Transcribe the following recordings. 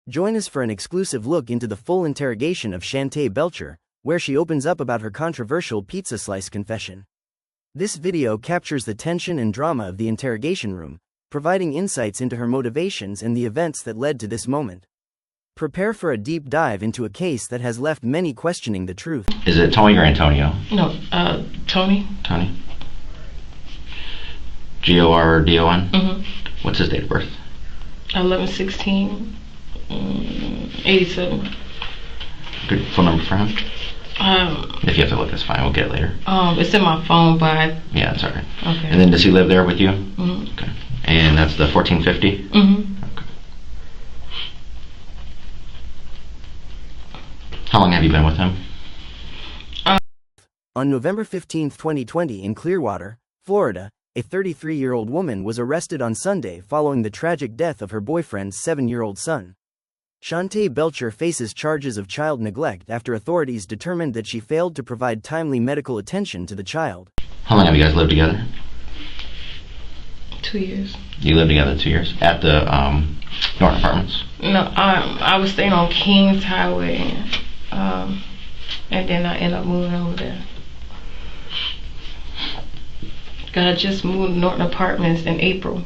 Join us for an exclusive look into the full interrogation of Shantay Belcher, where she opens up about her controversial pizza slice confession. This video captures the tension and drama of the interrogation room, providing insights into her motivations and the events that led to this moment. Prepare for a deep dive into a case that has left many questioning the truth. Is it Tony or Antonio? No, Tony. Tony. Gordon? Mm-hmm. What's his date of birth? 11/16/87. Good phone number for him? If you have to look, that's fine. We'll get it later. It's in my phone, but yeah, it's alright. Okay. And then does he live there with you? Mm-hmm. Okay. And that's the 1450? Mm-hmm. Okay. How long have you been with him? On November 15, 2020 in Clearwater, Florida, a 33-year-old woman was arrested on Sunday following the tragic death of her boyfriend's 7-year-old son. Shantay Belcher faces charges of child neglect after authorities determined that she failed to provide timely medical attention to the child. How long have you guys lived together? 2 years. You lived together 2 years? At the Norton Apartments? No, I was staying on Kings Highway, and then I ended up moving over there. I just moved to Norton Apartments in April.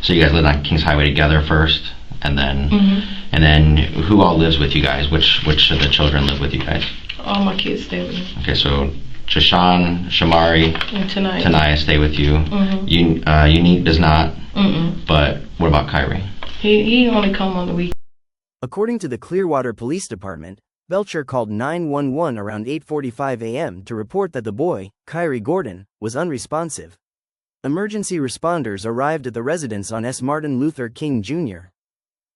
So you guys lived on Kings Highway together first, and then Mm-hmm. and then who all lives with you guys? Which of the children live with you guys? All my kids stay with me. Okay, so Jashawn, Shamari, And tonight. Tanaya stay with you. Mm-hmm. Unique does not. Mm-mm. But what about Kyrie? He only come on the weekend. According to the Clearwater Police Department, Belcher called 911 around 8:45 a.m. to report that the boy, Kyrie Gordon, was unresponsive. Emergency responders arrived at the residence on S. Martin Luther King Jr.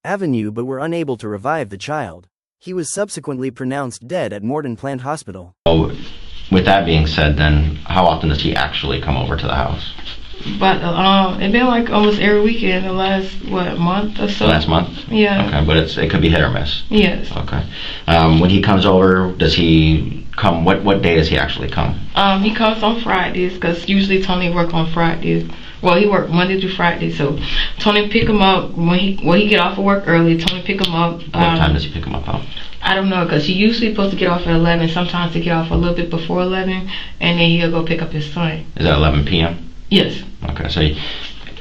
Avenue but were unable to revive the child. He was subsequently pronounced dead at Morton Plant Hospital. Oh, with that being said, then how often does he actually come over to the house? But it been like almost every weekend the last month or so. Last month? Yeah. Okay, but it could be hit or miss. Yes. Okay. When he comes over, does he come? What day does he actually come? He comes on Fridays because usually Tony work on Fridays. Well, he work Monday through Friday, so Tony pick him up when he get off of work early. Tony pick him up. What time does he pick him up out? I don't know, because he usually supposed to get off at 11. Sometimes he get off a little bit before 11, and then he'll go pick up his son. Is that 11 p.m.? Yes. Okay, so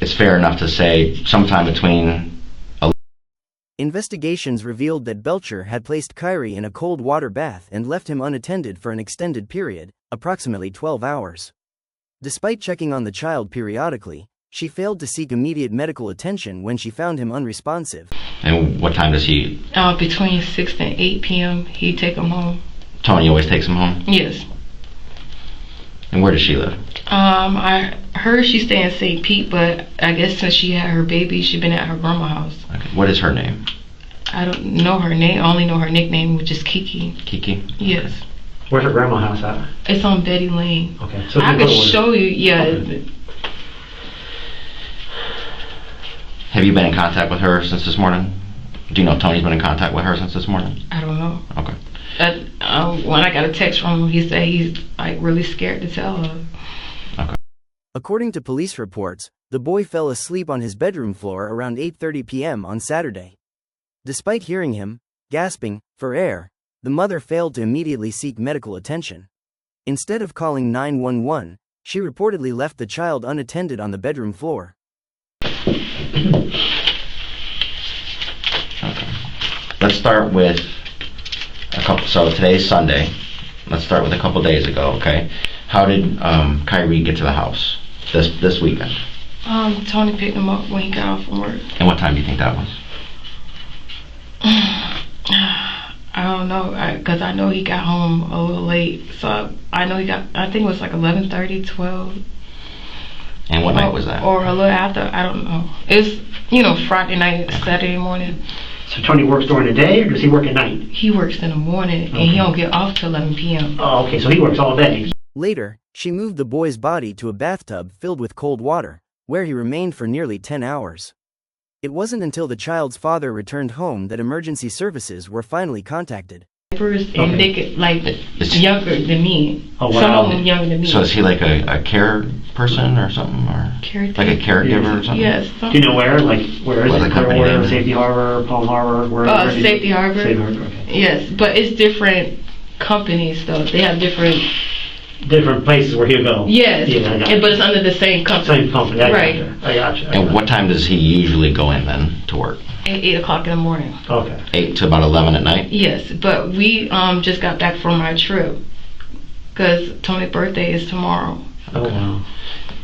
it's fair enough to say sometime between. Investigations revealed that Belcher had placed Kyrie in a cold water bath and left him unattended for an extended period, approximately 12 hours. Despite checking on the child periodically, she failed to seek immediate medical attention when she found him unresponsive. And what time does he? Between 6 and 8 p.m. he take him home. Tony always takes him home? Yes. And where does she live? I heard she stay in St. Pete, but I guess since she had her baby, she been at her grandma's house. Okay. What is her name? I don't know her name. I only know her nickname, which is Kiki. Kiki? Yes. Where's her grandma's house at? It's on Betty Lane. Okay. So I could show you. Yeah. Okay. Have you been in contact with her since this morning? Do you know if Tony's been in contact with her since this morning? I don't know. Okay. When I got a text from him, he said he's like really scared to tell her. Okay. According to police reports, the boy fell asleep on his bedroom floor around 8:30 p.m. on Saturday. Despite hearing him gasping for air, the mother failed to immediately seek medical attention. Instead of calling 911, she reportedly left the child unattended on the bedroom floor. Okay. Let's start with a couple. So today's Sunday. Let's start with a couple days ago. Okay. How did Kyrie get to the house this weekend? Tony picked him up when he got off from work. And what time do you think that was? I don't know, because I know he got home a little late. So I know I think it was like 11:30, 12. And what night was that? Or a little after, I don't know. It's, Friday night, Saturday morning. So Tony works during the day, or does he work at night? He works in the morning, and he don't get off till 11 p.m. Oh, okay, so he works all day. Later, she moved the boy's body to a bathtub filled with cold water, where he remained for nearly 10 hours. It wasn't until the child's father returned home that emergency services were finally contacted. diapers, and Okay. they could like Is- younger than me. Oh, wow. Some of them younger than me. So is he like a care person or something, or Caretaker. like a caregiver or something? Yes. Do you know where? Like, where is What it? the company Where, name? Safety Harbor, Palm Harbor? Where is it? Safety Harbor. Safety Harbor, okay. Yes, but it's different companies though. They have different. Different places where he'll go. Yes, Yeah, I got but you. it's under the same company. Same company. I Right. Gotcha. I gotcha. And what time does he usually go in then to work? At 8 o'clock in the morning. Okay. 8 to about 11 at night? Yes, but we just got back from our trip because Tony's birthday is tomorrow. Oh, wow.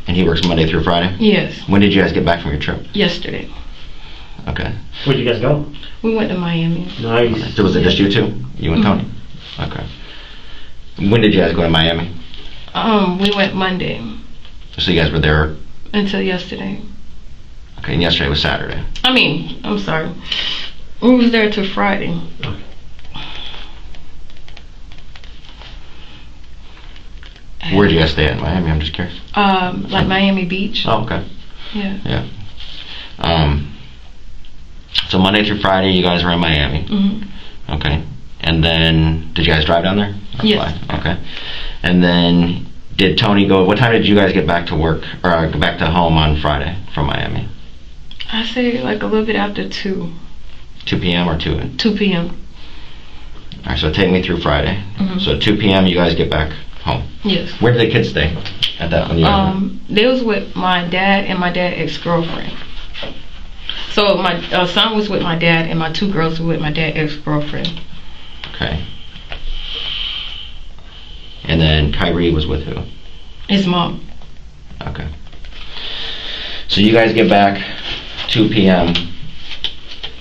And he works Monday through Friday? Yes, When did you guys get back from your trip? yesterday. Okay. Where'd you guys go? We went to Miami. Nice. So was it just you two? You and Tony? Okay. When did you guys go to Miami? We went Monday So you guys were there, until yesterday. okay, and yesterday was Saturday. I'm sorry. We was there till Friday. Where did you guys stay at in Miami? I'm just curious. Like Miami Beach. Oh, okay. Yeah. Yeah. So Monday through Friday, you guys were in Miami. hmm Okay. And then, did you guys drive down there? Or Yes. fly? Okay. And then, did Tony go, what time did you guys get back to work, or go back to home on Friday from Miami? I say like a little bit after 2 p.m. or 2? 2 p.m. Alright, so take me through Friday. Mhm. So 2 p.m. you guys get back home. Yes. Where did the kids stay at that when you guys were? They was with my dad and my dad's ex-girlfriend. So my son was with my dad and my 2 girls were with my dad's ex-girlfriend. Okay. And then Kyrie was with who? His mom. Okay. So you guys get back 2 p.m.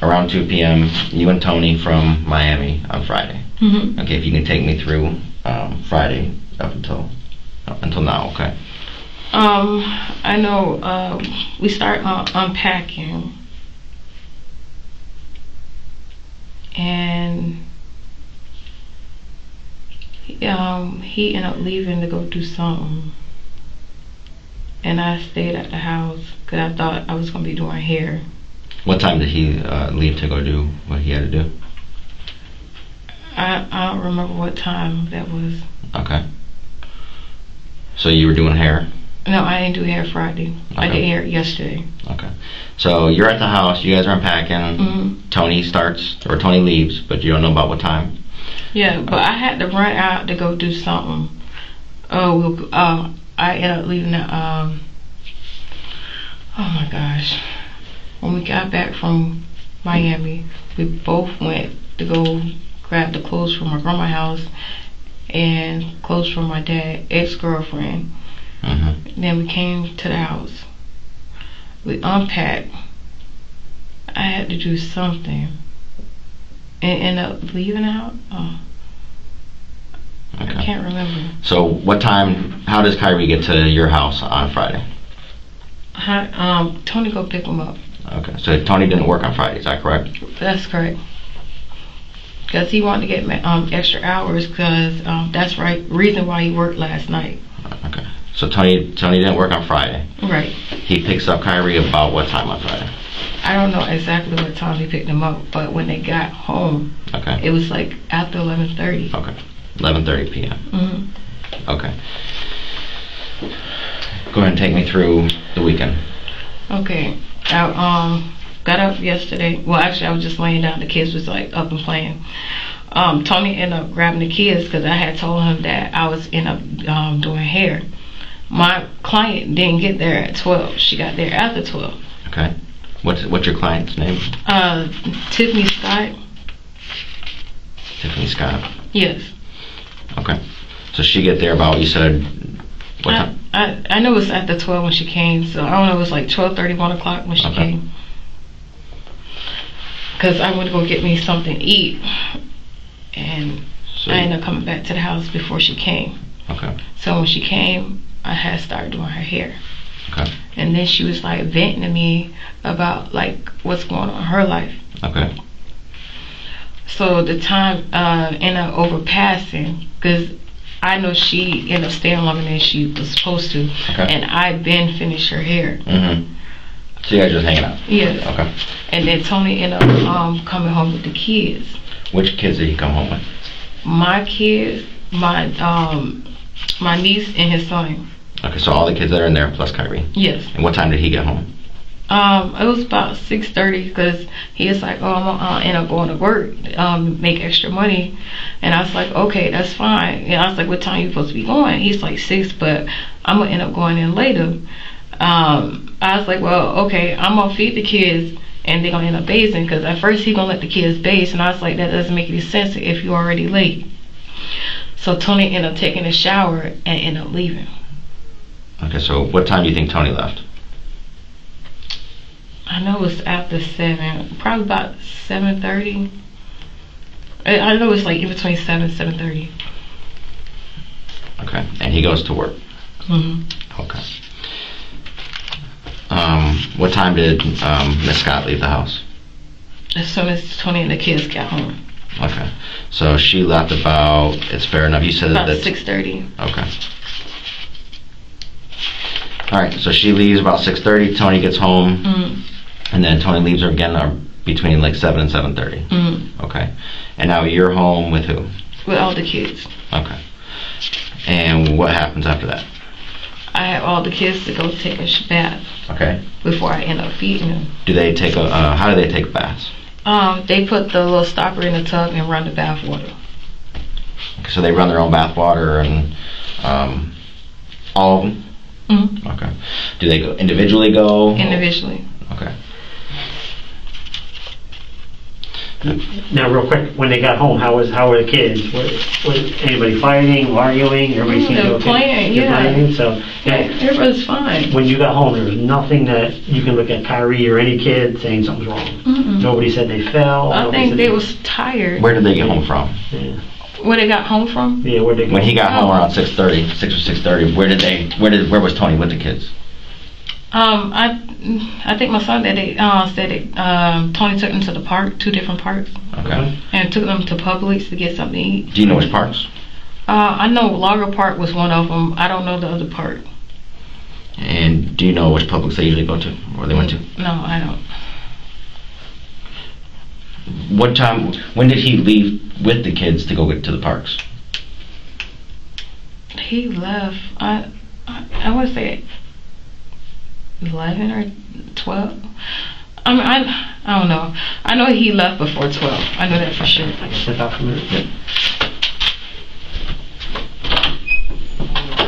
Around 2 p.m. You and Tony from Miami on Friday. hmm Okay, if you can take me through Friday up until now, okay? I know we start unpacking, and he ended up leaving to go do something, and I stayed at the house because I thought I was gonna be doing hair. What time did he leave to go do what he had to do? I don't remember what time that was. Okay. So you were doing hair? No, I didn't do hair Friday. I Okay. did hair yesterday. Okay. So you're at the house, you guys are unpacking, hmm Tony starts, or Tony leaves, but you don't know about what time? Yeah, but I had to run out to go do something. I ended up leaving at, oh my gosh. When we got back from Miami, we both went to go grab the clothes from my grandma's house and clothes from my dad's ex-girlfriend. Mm-hmm. Then we came to the house. We unpacked. I had to do something and end up leaving the house. Oh, I Okay. can't remember. So what time, how does Kyrie get to your house on Friday? Tony go pick him up. Okay, so Tony didn't work on Friday, is that correct? That's correct. Because he wanted to get extra hours because that's right reason why he worked last night. Okay. So Tony didn't work on Friday. Right. He picks up Kyrie about what time on Friday? I don't know exactly what time he picked him up, but when they got home, Okay. it was like after 11:30. Okay. 11:30 p.m. hmm Okay. Go ahead and take me through the weekend. Okay. I got up yesterday. Well, actually, I was just laying down. The kids was like up and playing. Tony ended up grabbing the kids because I had told him that I was end up doing hair. My client didn't get there at 12. She got there after 12. Okay. What's your client's name? Tiffany Scott. Tiffany Scott. Yes. Okay. So she get there about, you said, what time? I know it was after 12 when she came, so I don't know, it was like 12:30, 1 o'clock when she Okay. came. Because I went to go get me something to eat, and So, I ended up coming back to the house before she came. okay. So when she came, I had started doing her hair. Okay. And then she was like venting to me about like what's going on in her life. Okay. So the time ended up overpassing because I know she ended up staying longer than she was supposed to. Okay. And I been finished her hair. Mm-hmm. So you guys just hanging out? Yes. Okay. And then Tony ended up coming home with the kids. Which kids did he come home with? my kids, my niece and his son. Okay, so all the kids that are in there plus Kyrie. Yes. And what time did he get home? It was about 6:30 because he was like, "Oh, I'm gonna end up going to work, make extra money," and I was like, "Okay, that's fine." And I was like, "What time you supposed to be going?" He's like 6, but I'm gonna end up going in later. I was like, "Well, okay, I'm gonna feed the kids." And they're gonna end up bathing because at first he gonna let the kids bathe, and I was like, that doesn't make any sense if you're already late. So Tony ended up taking a shower and ended up leaving. Okay, so what time do you think Tony left? I know it was after 7, probably about 7:30. I know it's like in between 7 and 7:30. Okay, and he goes to work. Okay. What time did Miss Scott leave the house? As soon as Tony and the kids got home. Okay, so she left about. It's fair enough. You said About that. 6:30. Okay. All right, so she leaves about 6:30. Tony gets home, and then Tony leaves her again between like 7 and 7:30. Okay, and now you're home with who? With all the kids. Okay. And what happens after that? I had all the kids to go take a bath. Okay. Before I end up feeding them. Do they take a? How do they take baths? They put the little stopper in the tub and run the bath water. Okay, so they run their own bath water and all of them. Okay. Do they go individually? Individually. Okay. Now, real quick, when they got home, how were the kids? Was anybody fighting, arguing? Everybody seemed they were okay? playing, They're yeah. playing, so Everybody's fine. when you got home, there was nothing that you can look at Kyrie or any kid saying something's wrong. Nobody said they fell. I nobody think said they was tired. Where did they get home from? Yeah. Where they got home from? Yeah, where'd they go? When he got home around 6:30, 6 or 6:30, where was Tony with the kids? I think my son said Tony took them to the park, 2 different parks, Okay. and took them to Publix to get something to eat. Do you know which parks? I know Logger Park was one of them. I don't know the other park. And do you know which Publix they usually go to, or they went to? No, I don't. What time? When did he leave with the kids to go get to the parks? He left. I want to say 11 or 12. I mean, I don't know. I know he left before 12. I know that for sure. I can step out for a minute. Yep.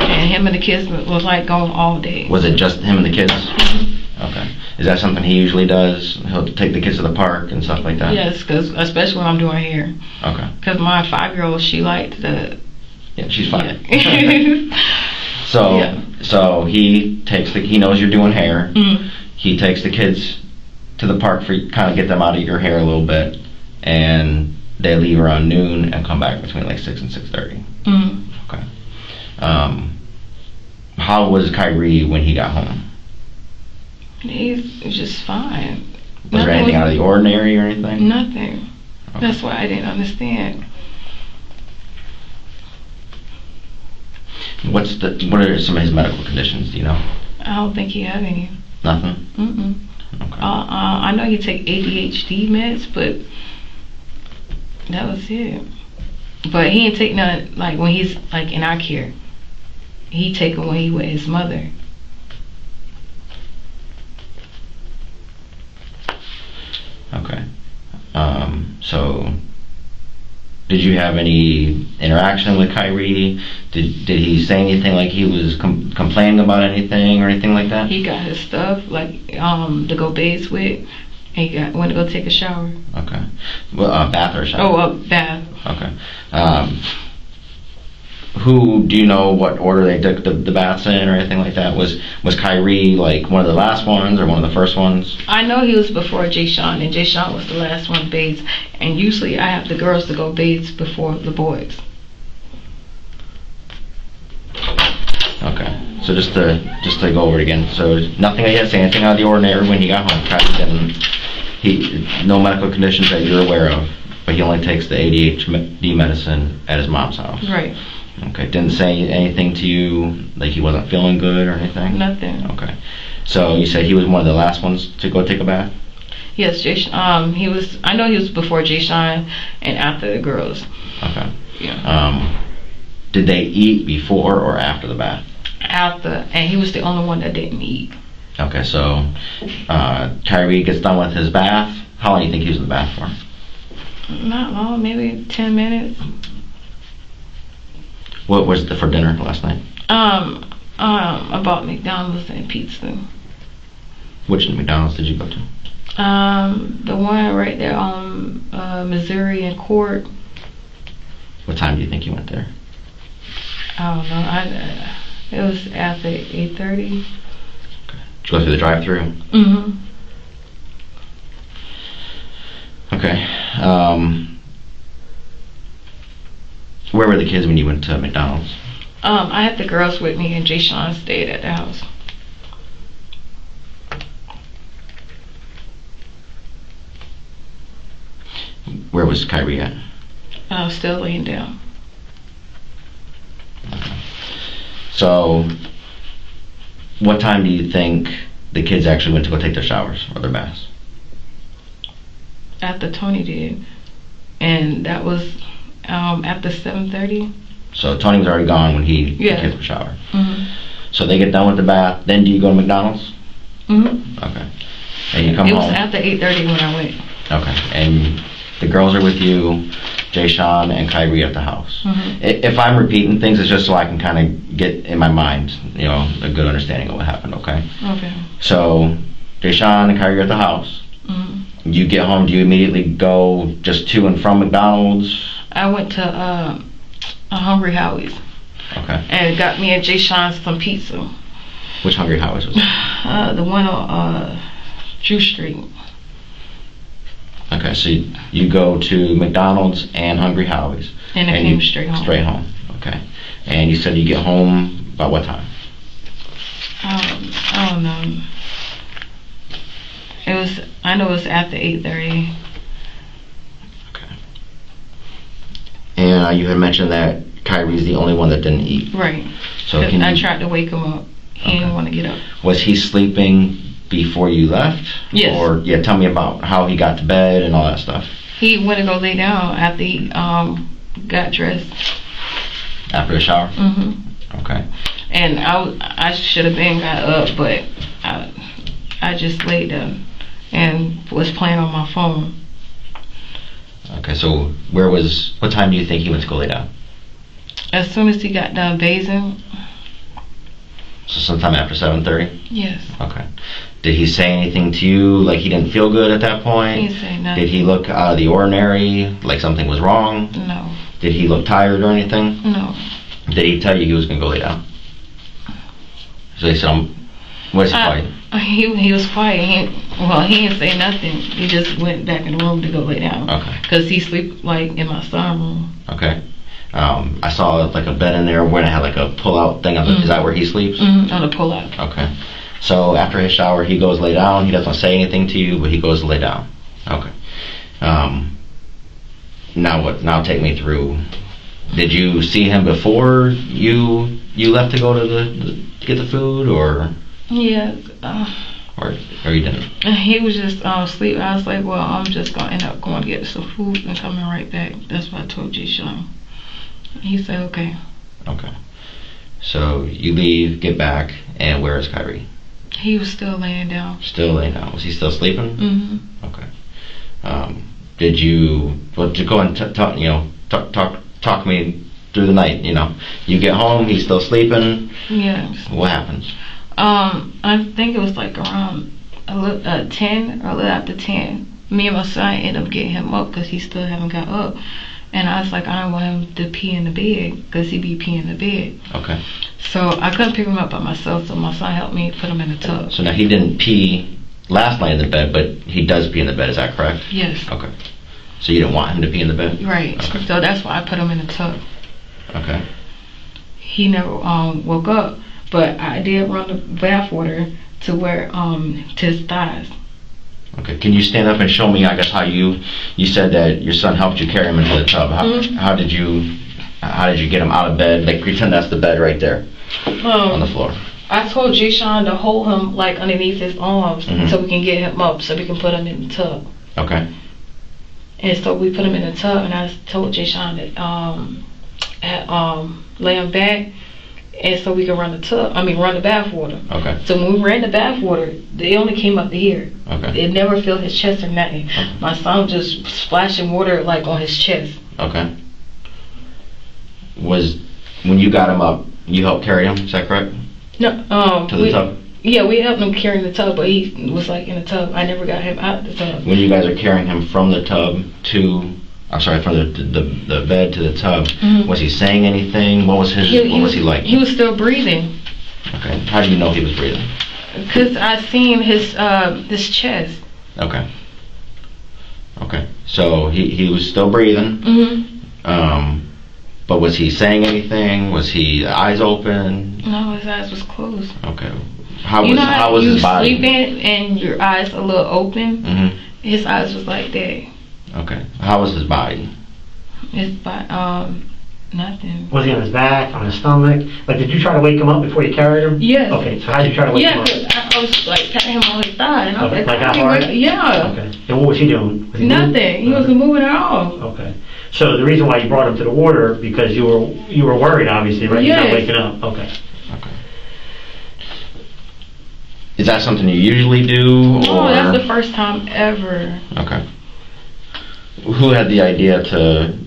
And him and the kids was like going all day. Was it just him and the kids? Okay. Is that something he usually does? He'll take the kids to the park and stuff like that? Yes, cause especially when I'm doing hair. Okay. Because my 5-year-old, she liked the... Yeah, she's fine. Yeah. So he knows you're doing hair. He takes the kids to the park for kind of get them out of your hair a little bit, and they leave around noon and come back between like 6 and 6:30. Okay. How was Kyrie when he got home? He's just fine. Was there anything out of the ordinary or anything? Nothing. Okay. That's what I didn't understand. What are some of his medical conditions? Do you know? I don't think he had any. Nothing. Okay. I know he take ADHD meds, but that was it. But he didn't take none like when he's like in our care. He take them when he with his mother. Okay. So, did you have any interaction with Kyrie? Did he say anything like he was complaining about anything or anything like that? He got his stuff like to go bathe with. And he went to go take a shower. Okay. Well, bath or shower? Oh, bath. Okay. Who do you know what order they took the baths in or anything like that? Was Kyrie like one of the last ones or one of the first ones? I know he was before Jay Sean, and Jay Sean was the last one bathed. And usually I have the girls to go bathe before the boys. Okay. So just to go over it again. So nothing, I guess, anything out of the ordinary when he got home. No medical conditions that you're aware of, but he only takes the ADHD medicine at his mom's house. Right. Okay. Didn't say anything to you like he wasn't feeling good or anything? Nothing. Okay. So you said he was one of the last ones to go take a bath? Yes, Jay. He was. I know he was before Jay Sean and after the girls. Okay. Yeah. Did they eat before or after the bath? After, and he was the only one that didn't eat. Okay, so Kyrie gets done with his bath. How long do you think he was in the bath for? Not long, maybe 10 minutes. What was for dinner last night? I bought McDonald's and pizza. Which McDonald's did you go to? The one right there on Missouri and Court. What time do you think you went there? I don't know. It was after 8:30. Okay. Did you go through the drive-thru? Mm-hmm. Okay. Where were the kids when you went to McDonald's? I had the girls with me, and Jay Sean stayed at the house. Where was Kyrie at? I was still laying down. Okay. So, what time do you think the kids actually went to go take their showers or their baths? After Tony did, and that was after 7:30. So Tony was already gone when the kids were showered. Mm-hmm. So they get done with the bath. Then do you go to McDonald's? Mm-hmm. Okay. And you come home. It home. was after 8:30 when I went. Okay. And the girls are with you, Jay Sean and Kyrie at the house. Mm-hmm. If I'm repeating things, it's just so I can kind of get in my mind, a good understanding of what happened. Okay. Okay. So Jay Sean and Kyrie are at the house. Mm-hmm. You get home. Do you immediately go just to and from McDonald's? I went to a Hungry Howie's. Okay. And got me and Jay Sean some pizza. Which Hungry Howie's was it? The one on Drew Street. Okay, so you go to McDonald's and Hungry Howie's. And I came straight home. Straight home, okay. And you said you get home by what time? I don't know. I know it was after 8:30. Okay. And you had mentioned that Kyrie's the only one that didn't eat. Right. So I tried to wake him up. He didn't want to get up. Was he sleeping before you left? Yes. Or tell me about how he got to bed and all that stuff. He went to go lay down after he got dressed. After the shower? Mm-hmm. Okay. And I should have been got up, but I just laid there and was playing on my phone. Okay, so what time do you think he went to go lay down? As soon as he got done bathing. So sometime after 7:30? Yes. Okay. Did he say anything to you, like he didn't feel good at that point? He didn't say nothing. Did he look out of the ordinary, like something was wrong? No. Did he look tired or anything? No. Did he tell you he was going to go lay down? So he said, what is he quiet? He was quiet. He didn't say nothing. He just went back in the room to go lay down. Okay. Because he sleep like in my son room. Okay. I saw like a bed in there where it had like a pull-out thing. Is that where he sleeps? Mm-hmm. On the pull-out. Okay. So after his shower, he goes lay down. He doesn't say anything to you, but he goes to lay down. Okay. Now what? Now take me through. Did you see him before you left to go to get the food, or? Yeah. Or you didn't? He was just asleep. I was like, well, I'm just gonna end up going to get some food and coming right back. That's what I told Jay Sean. He said, okay. Okay. So you leave, get back, and where is Kyrie? He was still laying down. Still laying down. Was he still sleeping? Mm-hmm. Okay. Did you? Well, to go and talk me through the night. You get home, he's still sleeping. Yes. What happens? I think it was like around 10 or a little after 10. Me and my son ended up getting him up because he still haven't got up. And I was like, I don't want him to pee in the bed because he be peeing in the bed. Okay. So I couldn't pick him up by myself, so my son helped me put him in the tub. So now he didn't pee last night in the bed, but he does pee in the bed, is that correct? Yes. Okay. So you didn't want him to pee in the bed? Right. Okay. So that's why I put him in the tub. Okay. He never woke up, but I did run the bath water to where to his thighs. Okay. Can you stand up and show me, I guess, how you said that your son helped you carry him into the tub. How did you get him out of bed? Like, pretend that's the bed right there on the floor. I told Jay Sean to hold him like underneath his arms so we can get him up so we can put him in the tub. Okay. And so we put him in the tub, and I told Jay Sean that lay him back, and so we could run the bath water. Okay. So when we ran the bath water, they only came up to here. Okay. It never filled his chest or nothing. Okay. My son just splashing water like on his chest. Okay. When you got him up, you helped carry him, is that correct? No, to the tub? Yeah, we helped him carry the tub, but he was like in the tub. I never got him out of the tub. When you guys are carrying him from the tub from the bed to the tub, was he saying anything? What was he like? He was still breathing. Okay. How do you know he was breathing? Because I seen his chest. Okay. Okay. So he was still breathing. But was he saying anything? Was he eyes open? No, his eyes was closed. Okay. How was his body? You sleeping and your eyes a little open. His eyes was like that. Okay. How was his body? His body, nothing. Was he on his back, on his stomach? Like, did you try to wake him up before you carried him? Yes. Okay, so how did you try to wake him up? Yeah, I was like patting him on his thigh, and I was like, that hard? Yeah. Okay. And what was he doing? Was he Nothing. moving? He wasn't moving at all. Okay. So the reason why you brought him to the water, because you were worried, obviously, right? Yes. You're not waking up. Okay. Okay. Is that something you usually do? No, that's the first time ever. Okay. Who had the idea to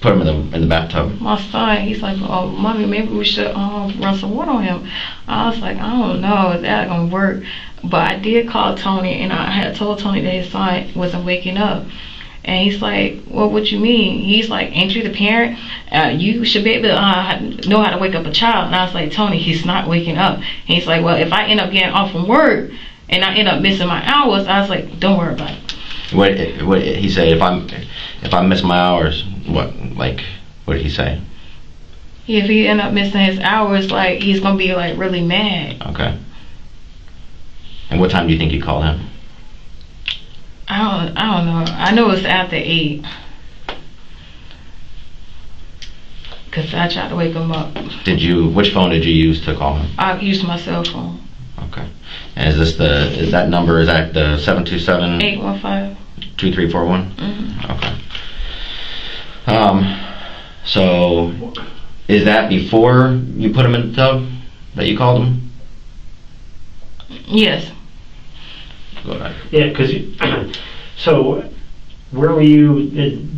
put him in the bathtub? My son, he's like, oh, mommy, maybe we should run some water on him. I was like, I don't know, is that gonna work? But I did call Tony, and I had told Tony that his son wasn't waking up. And he's like, well, what you mean? He's like, ain't you the parent? You should be able to know how to wake up a child. And I was like, Tony, he's not waking up. And he's like, well, if I end up getting off from work and I end up missing my hours, I was like, don't worry about it. What he said? If I miss my hours, what did he say? If he end up missing his hours, like, he's gonna be like really mad. Okay. And what time do you think you called him? I don't know. I know it's after 8. Cause I tried to wake him up. Which phone did you use to call him? I used my cell phone. Okay. And is that number the 727 815 2341? Okay. So is that before you put him in the tub that you called him? Yes. Go ahead. Yeah, because so where were you?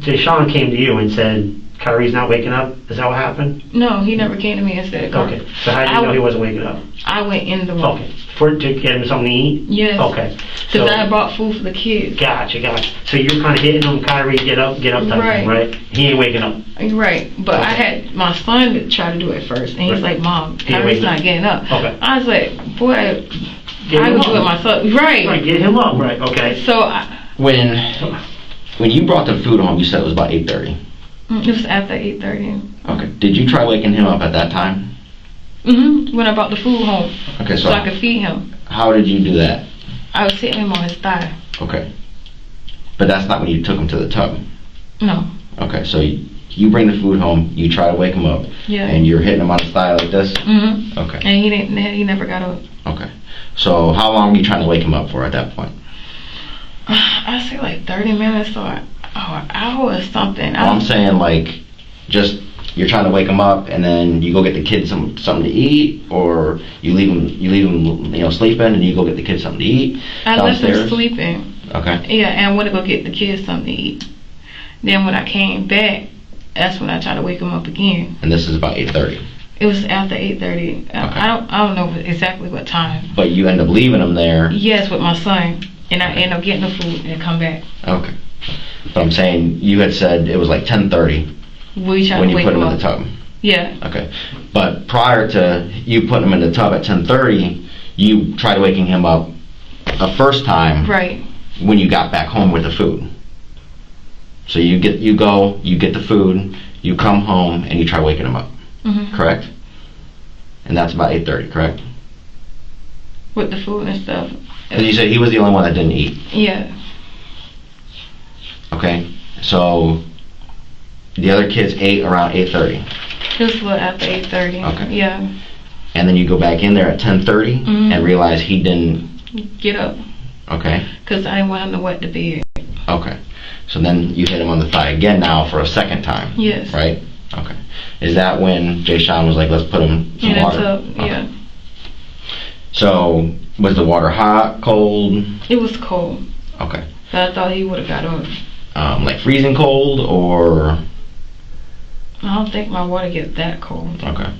Deshaun came to you and said, Kyrie's not waking up? Is that what happened? No, he never came to me and said, okay. So how did you know he wasn't waking up? I went in the room. Okay. To get him something to eat? Yes. Okay. Because I brought food for the kids. Gotcha. So you're kind of hitting him, Kyrie, get up type thing, right? He ain't waking up. Right. But I had my son try to do it first. And he's like, Mom, Kyrie's not getting up. Okay. I was like, boy, I was with my son. Right, get him up. Right, okay. So when you brought the food home, you said it was about 8:30. It was after 8:30. Okay. Did you try waking him up at that time? When I brought the food home. Okay, so I could feed him. How did you do that? I was hitting him on his thigh. Okay. But that's not when you took him to the tub? No. Okay, so you bring the food home, you try to wake him up, yeah, and you're hitting him on his thigh like this? Okay. And he never got up. Okay. So how long were you trying to wake him up for at that point? I'd say like 30 minutes or an hour or something. Well, I'm saying like just you're trying to wake him up and then you go get the kids something to eat, or you leave him sleeping and you go get the kids something to eat downstairs? I left him sleeping. Okay. Yeah, and I went to go get the kids something to eat. Then when I came back, that's when I tried to wake him up again. And this is about 8:30. It was after 8:30. Okay. I don't know exactly what time. But you end up leaving him there. Yes, with my son, and I end up getting the food and come back. Okay. But I'm saying you had said it was like 10:30 when you put him in the tub. Yeah. Okay. But prior to you putting him in the tub at 10:30, you tried waking him up a first time. Right. When you got back home with the food. So you get the food, you come home, and you try waking him up. Correct? And that's about 8:30, correct? With the food and stuff. Because you said he was the only one that didn't eat. Yeah. Okay. So the other kids ate around 8:30. Just a little after 8:30. Okay. Yeah. And then you go back in there at 10:30 and realize he didn't get up. Okay. Because I didn't want him to wet the bed. Okay. So then you hit him on the thigh again now for a second time. Yes. Right? Okay. Is that when Jay Sean was like, let's put him some In the water? tub, Okay. yeah. So, was the water hot, cold? It was cold. Okay. But I thought he would have got on. Like freezing cold, or? I don't think my water gets that cold. Okay.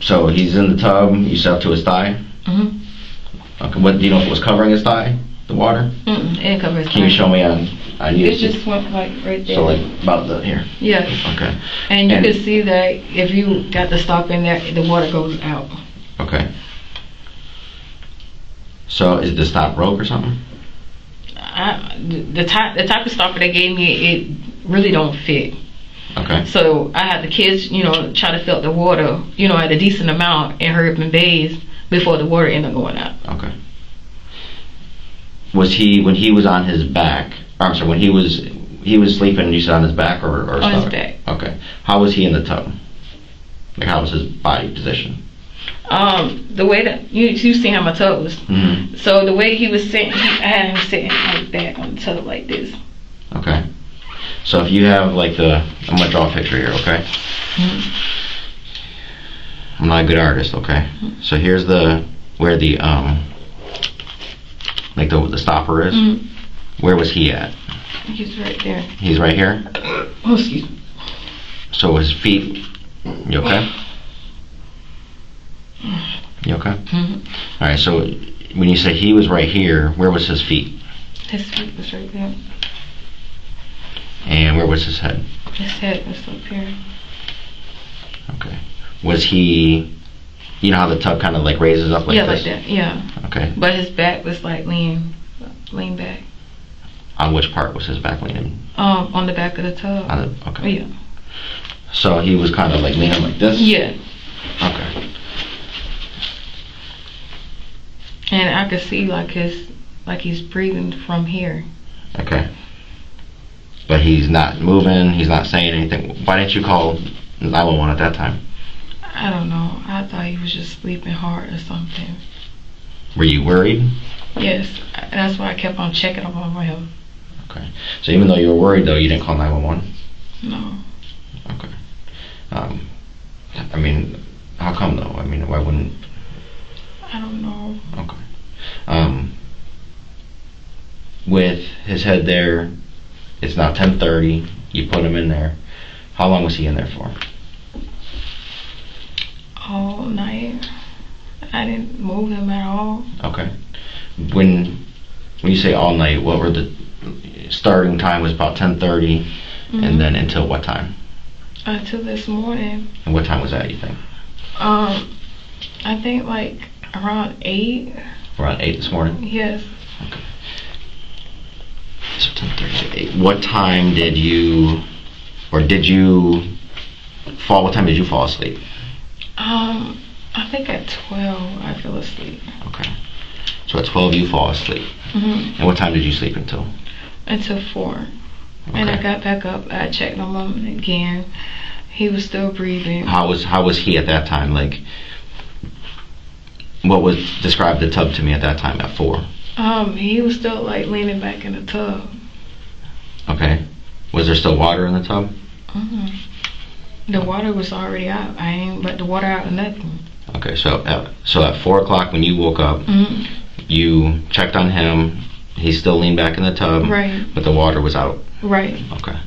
So he's in the tub, you set up to his thigh? Mm-hmm. Okay, what, do you know if it was covering his thigh, the water? Mm-mm, it covers. Can you show me on It YouTube? just went like right there. So like about the, here? Yes. Okay. And you can see that if you got the stop in there, the water goes out. Okay. So is the stop broke or something? The type of stopper they gave me, it really don't fit. Okay. So I had the kids, try to fill the water, at a decent amount in hurry up and bathe before the water ended up going out. Okay. Was he, when he was on his back, I'm sorry, when he was sleeping, you said on his back or on stomach? his back. Okay. How was he in the tub? Like, how was his body position? The way that you see how my tub was. Mm-hmm. So the way he was sitting, I had him sitting like that on the tub like this. Okay. So if you have like I'm gonna draw a picture here, okay? Mm-hmm. I'm not a good artist, okay? Mm-hmm. So here's where the like the stopper is. Mm-hmm. Where was he at? He's right there. He's right here? Oh, excuse me. So his feet, you okay? You okay? Mm-hmm. Alright, so when you say he was right here, where was his feet? His feet was right there. And where was his head? His head was up here. Okay. Was he, you know how the tub kind of like raises up like Yeah, this? like that, yeah. Okay. But his back was like lean back. On which part was his back leaning? On the back of the tub. Okay. Yeah. So he was kind of like leaning like this? Yeah. Okay. And I could see like he's breathing from here. Okay. But he's not moving, he's not saying anything. Why didn't you call 911 at that time? I don't know. I thought he was just sleeping hard or something. Were you worried? Yes. That's why I kept on checking up on him. Okay. So even though you were worried though, you didn't call 911? No. Okay. I mean, how come though? I mean, why wouldn't... I don't know. Okay. With his head there, it's now 10:30. You put him in there. How long was he in there for? All night. I didn't move him at all. Okay. When you say all night, what were the starting time? Was about 10:30, and then until what time? Until this morning. And what time was that, you think? I think like around 8. Around 8 this morning? Yes. Okay. So 10:30 to 8. What time did you fall? What time did you fall asleep? I think at 12 I fell asleep. Okay. So at 12 you fall asleep. And what time did you sleep until? Until 4. Okay. And I got back up. I checked on him again. He was still breathing. How was he at that time? Like, describe the tub to me at that time at 4. He was still like leaning back in the tub. Okay. Was there still water in the tub? The water was already out. I ain't let the water out or nothing. Okay, so at 4 o'clock when you woke up, you checked on him. He still leaned back in the tub, right? But the water was out. Right. Okay.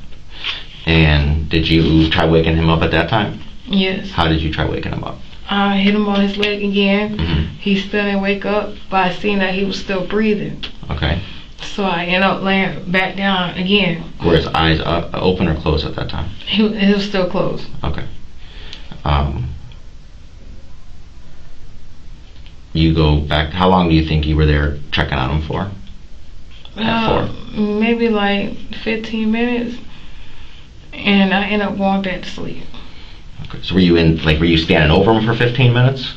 And did you try waking him up at that time? Yes. How did you try waking him up? I hit him on his leg again. He still didn't wake up, but I seen that he was still breathing. Okay. So I ended up laying back down again. Were his eyes open or closed at that time? He was still closed. Okay. You go back. How long do you think you were there checking on him for? At 4? Maybe like 15 minutes, and I ended up going back to sleep. Okay. So were you standing over him for 15 minutes?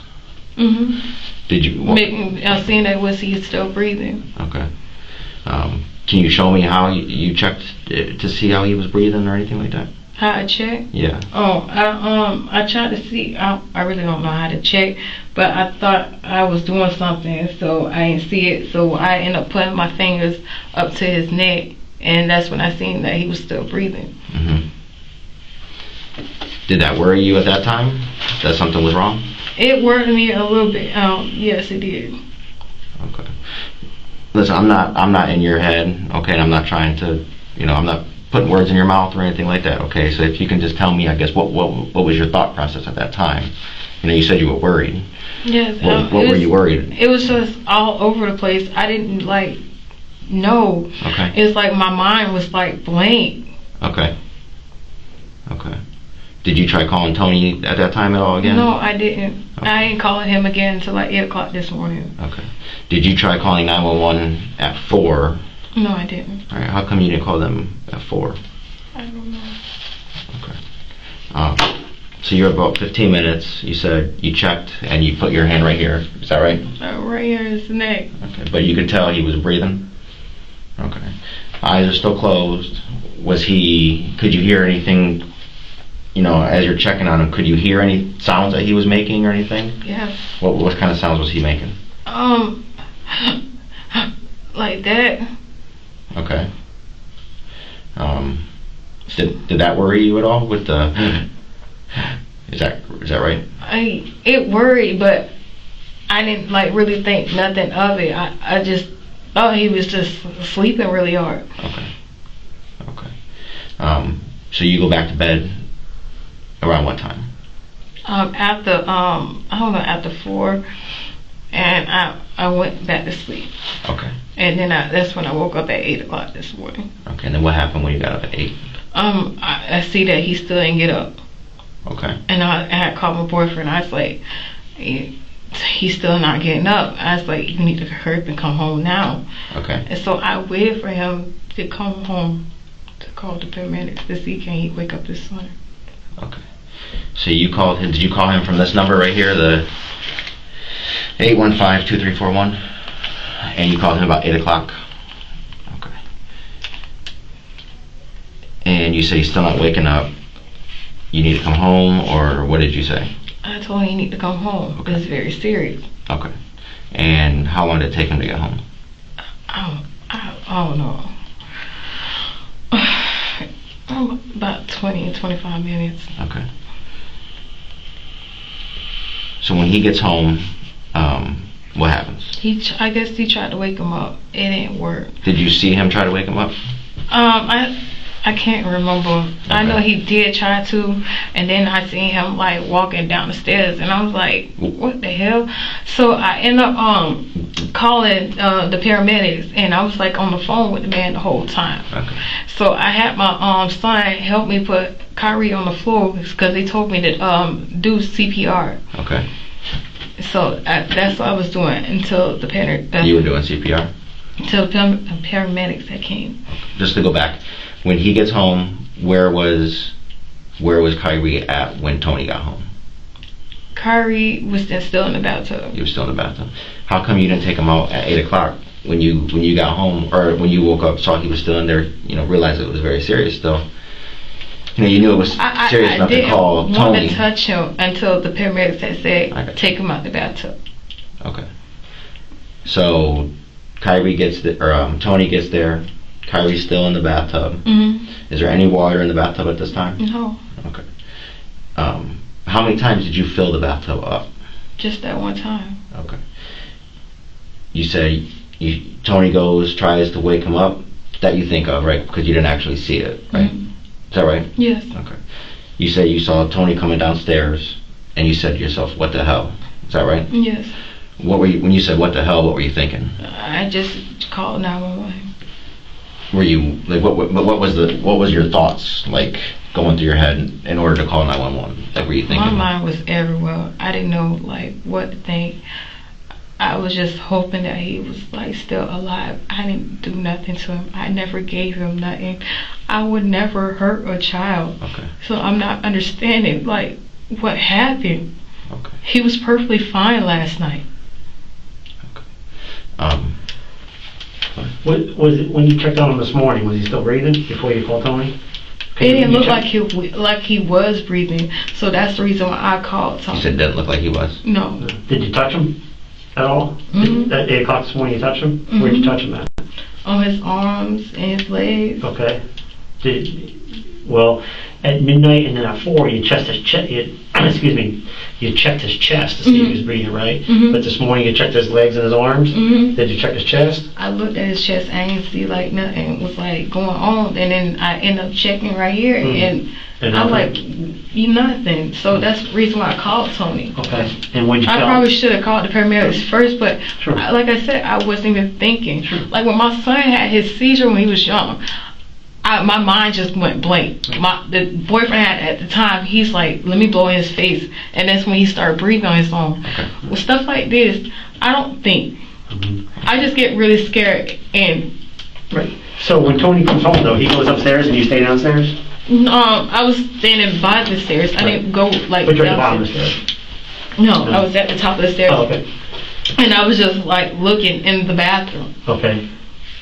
Did you? I seen that he still breathing. Okay. Can you show me how you checked to see how he was breathing or anything like that? How I check? Yeah. Oh, I tried to see. I really don't know how to check, but I thought I was doing something, so I didn't see it. So I ended up putting my fingers up to his neck and that's when I seen that he was still breathing. Mm-hmm. Did that worry you at that time? That something was wrong? It worried me a little bit. Yes, it did. Okay. Listen, I'm not in your head, okay, and I'm not trying to, I'm not putting words in your mouth or anything like that, okay? So if you can just tell me, I guess, what was your thought process at that time? You said you were worried. Yes. What were you worried? It was just all over the place. I didn't know. Okay. It's like my mind was blank. Okay. Did you try calling Tony at that time at all again? No, I didn't. Okay. I ain't calling him again until 8 o'clock this morning. Okay. Did you try calling 911 at 4? No, I didn't. All right. How come you didn't call them at 4? I don't know. Okay. So you're about 15 minutes. You said you checked and you put your hand right here. Is that right? Right here in his neck. Okay. But you could tell he was breathing? Okay. Eyes are still closed. Could you hear anything, as you're checking on him, could you hear any sounds that he was making or anything? Yes. What kind of sounds was he making? Like that. Okay. Did that worry you at all with the is that right? It worried, but I didn't really think nothing of it. I just thought he was just sleeping really hard. Okay. So you go back to bed around what time? After after 4, and I went back to sleep. Okay. And then that's when I woke up at 8 o'clock this morning. Okay. And then what happened when you got up at 8? I see that he still didn't get up. Okay. And I had called my boyfriend. I was like, he's still not getting up. I was like, you need to hurry up and come home now. Okay. And so I waited for him to come home to call the paramedics to see can he wake up this son. Okay. So you called him. Did you call him from this number right here, the 815-2341? And you called him about 8 o'clock? Okay. And you say he's still not waking up. You need to come home, or what did you say? I told him he need to come home. Okay. It's very serious. Okay. And how long did it take him to get home? I don't know. About 20-25 minutes. Okay. So when he gets home, what happens? I guess he tried to wake him up. It didn't work. Did you see him try to wake him up? I can't remember. Okay. I know he did try to, and then I seen him walking down the stairs, and I was like, what the hell? So I ended up calling the paramedics, and I was on the phone with the man the whole time. Okay. So I had my son help me put Kyrie on the floor because they told me to do CPR. Okay. So that's what I was doing until the you were doing CPR? Until the paramedics that came. Just to go back, when he gets home, where was Kyrie at when Tony got home? Kyrie was still in the bathtub. He was still in the bathtub. How come you didn't take him out at 8 o'clock when you got home, or when you woke up, saw he was still in there? Realized it was very serious still. You knew it was serious enough to call Tony. I didn't want to touch him until the paramedics had said, take him out the bathtub. Okay. So Tony gets there. Kyrie's still in the bathtub. Mm-hmm. Is there any water in the bathtub at this time? No. Okay. How many times did you fill the bathtub up? Just that one time. Okay. You say Tony tries to wake him up, that you think of, right? Because you didn't actually see it, right? Mm-hmm. Is that right? Yes. Okay. You say you saw Tony coming downstairs, and you said to yourself, "What the hell?" Is that right? Yes. When you said "What the hell"? What were you thinking? I just called 911. Were you what was your thoughts going through your head in order to call 911? Were you thinking? My mind was everywhere. I didn't know what to think. I was just hoping that he was still alive. I didn't do nothing to him. I never gave him nothing. I would never hurt a child. Okay. So I'm not understanding what happened. Okay. He was perfectly fine last night. Okay. Was it when you checked on him this morning? Was he still breathing before you called Tony? It didn't look like he was breathing, so that's the reason why I called Tony. You said it didn't look like he was? No. Did you touch him at all? Mm-hmm. At 8 o'clock this morning you touched him? Mm-hmm. Where'd you touch him at? On his arms and his legs. Okay. Well, at midnight and then at 4, you checked his chest. Excuse me. You checked his chest to see if he was breathing right. But this morning you checked his legs and his arms. Did you check his chest? I looked at his chest. I didn't see like nothing was like going on, and then I ended up checking right here, and I'm like, nothing. So that's the reason why I called Tony. Okay. And when you I probably should have called the paramedics first, but like I said, I wasn't even thinking. Like when my son had his seizure when he was young, my mind just went blank. The boyfriend I had at the time, he's like, let me blow in his face, and that's when he started breathing on his own. With stuff like this, I don't think. I just get really scared. And So when Tony comes home though, he goes upstairs and you stay downstairs? I was standing by the stairs. I didn't go like. But you're at the bottom of the stairs? No, I was at the top of the stairs. Oh, okay. And I was just like looking in the bathroom. Okay.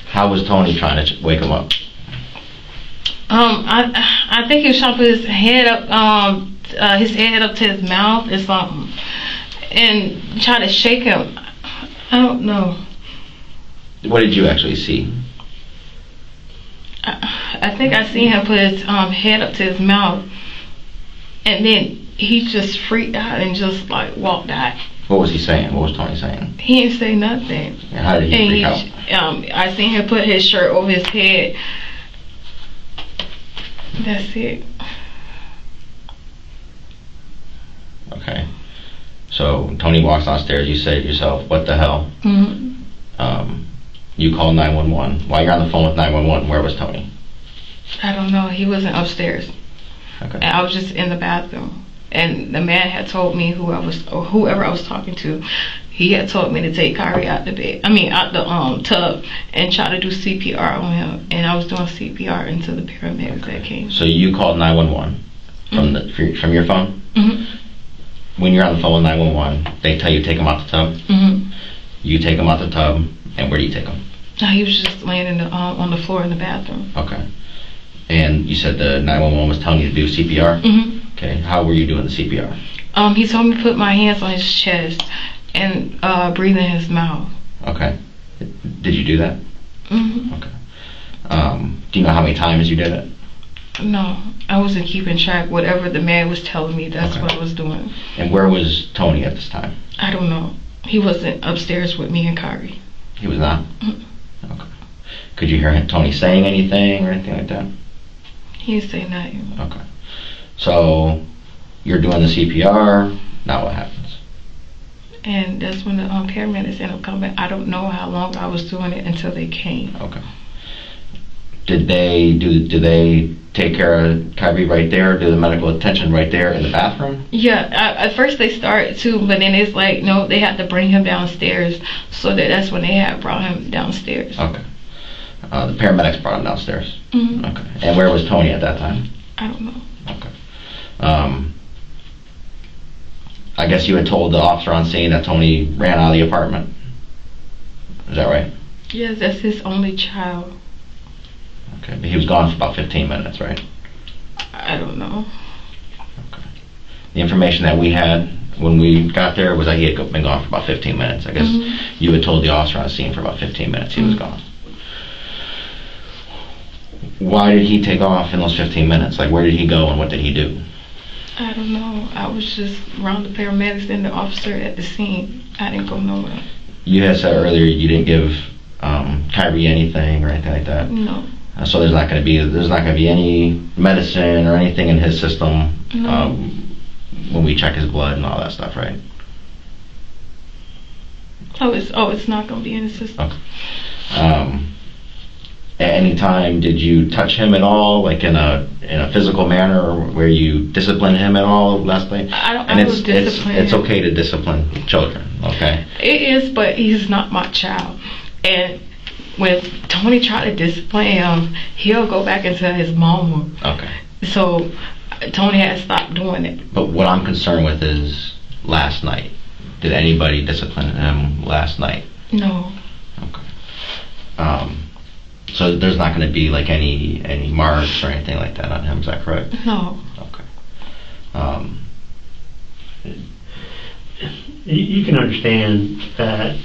How was Tony trying to wake him up? I think he was trying to put his head up to his mouth or something, and try to shake him. I don't know. What did you actually see? I think I seen him put his head up to his mouth, and then he just freaked out and just like walked out. What was he saying? What was Tony saying? He didn't say nothing. And how did he freak out? I seen him put his shirt over his head. That's it. Okay. So Tony walks downstairs. You say to yourself, "What the hell?" You call 911. While you're on the phone with 911, where was Tony? I don't know. He wasn't upstairs. Okay. And I was just in the bathroom. And the man had told me whoever I was talking to, he had told me to take Kyrie out the tub and try to do CPR on him. And I was doing CPR until the paramedics that came. So you called 911 from your phone? When you're on the phone with 911, they tell you to take him out the tub? You take him out the tub, and where do you take him? He was just laying on the floor in the bathroom. Okay. And you said the 911 was telling you to do CPR? Okay. How were you doing the CPR? He told me to put my hands on his chest and breathe in his mouth. Okay. Did you do that? Okay. Do you know how many times you did it? No, I wasn't keeping track. Whatever the man was telling me, that's what I was doing. And where was Tony at this time? I don't know. He wasn't upstairs with me and Kyrie. He was not? Okay. Could you hear Tony saying anything or anything like that? He didn't say nothing. Okay. So you're doing the CPR. Now what happens? And that's when the paramedics ended up coming. I don't know how long I was doing it until they came. Okay. Did they take care of Kyrie right there, do the medical attention right there in the bathroom? Yeah, at first they started to, but then it's like, no, they had to bring him downstairs. So that's when they had brought him downstairs. Okay. The paramedics brought him downstairs? Okay. And where was Tony at that time? I don't know. Okay. I guess you had told the officer on scene that Tony ran out of the apartment. Is that right? Yes, that's his only child. Okay, but he was gone for about 15 minutes, right? I don't know. Okay. The information that we had when we got there was that he had been gone for about 15 minutes. I guess you had told the officer on scene for about 15 minutes he was gone. Why did he take off in those 15 minutes? Like, where did he go and what did he do? I don't know. I was just around the paramedics and the officer at the scene. I didn't go nowhere. You had said earlier you didn't give Kyrie anything or anything like that. No. So there's not going to be any medicine or anything in his system when we check his blood and all that stuff, right? It's not going to be in his system. Okay. At any time, did you touch him at all, like in a physical manner, or where you discipline him at all, Leslie? I don't discipline. It's okay to discipline children, okay? It is, but he's not my child. And when Tony tried to discipline him, he'll go back into his mama. Okay. So Tony had to stop doing it. But what I'm concerned with is last night. Did anybody discipline him last night? No. Okay. So there's not going to be like any marks or anything like that on him, is that correct? No. Okay. You can understand that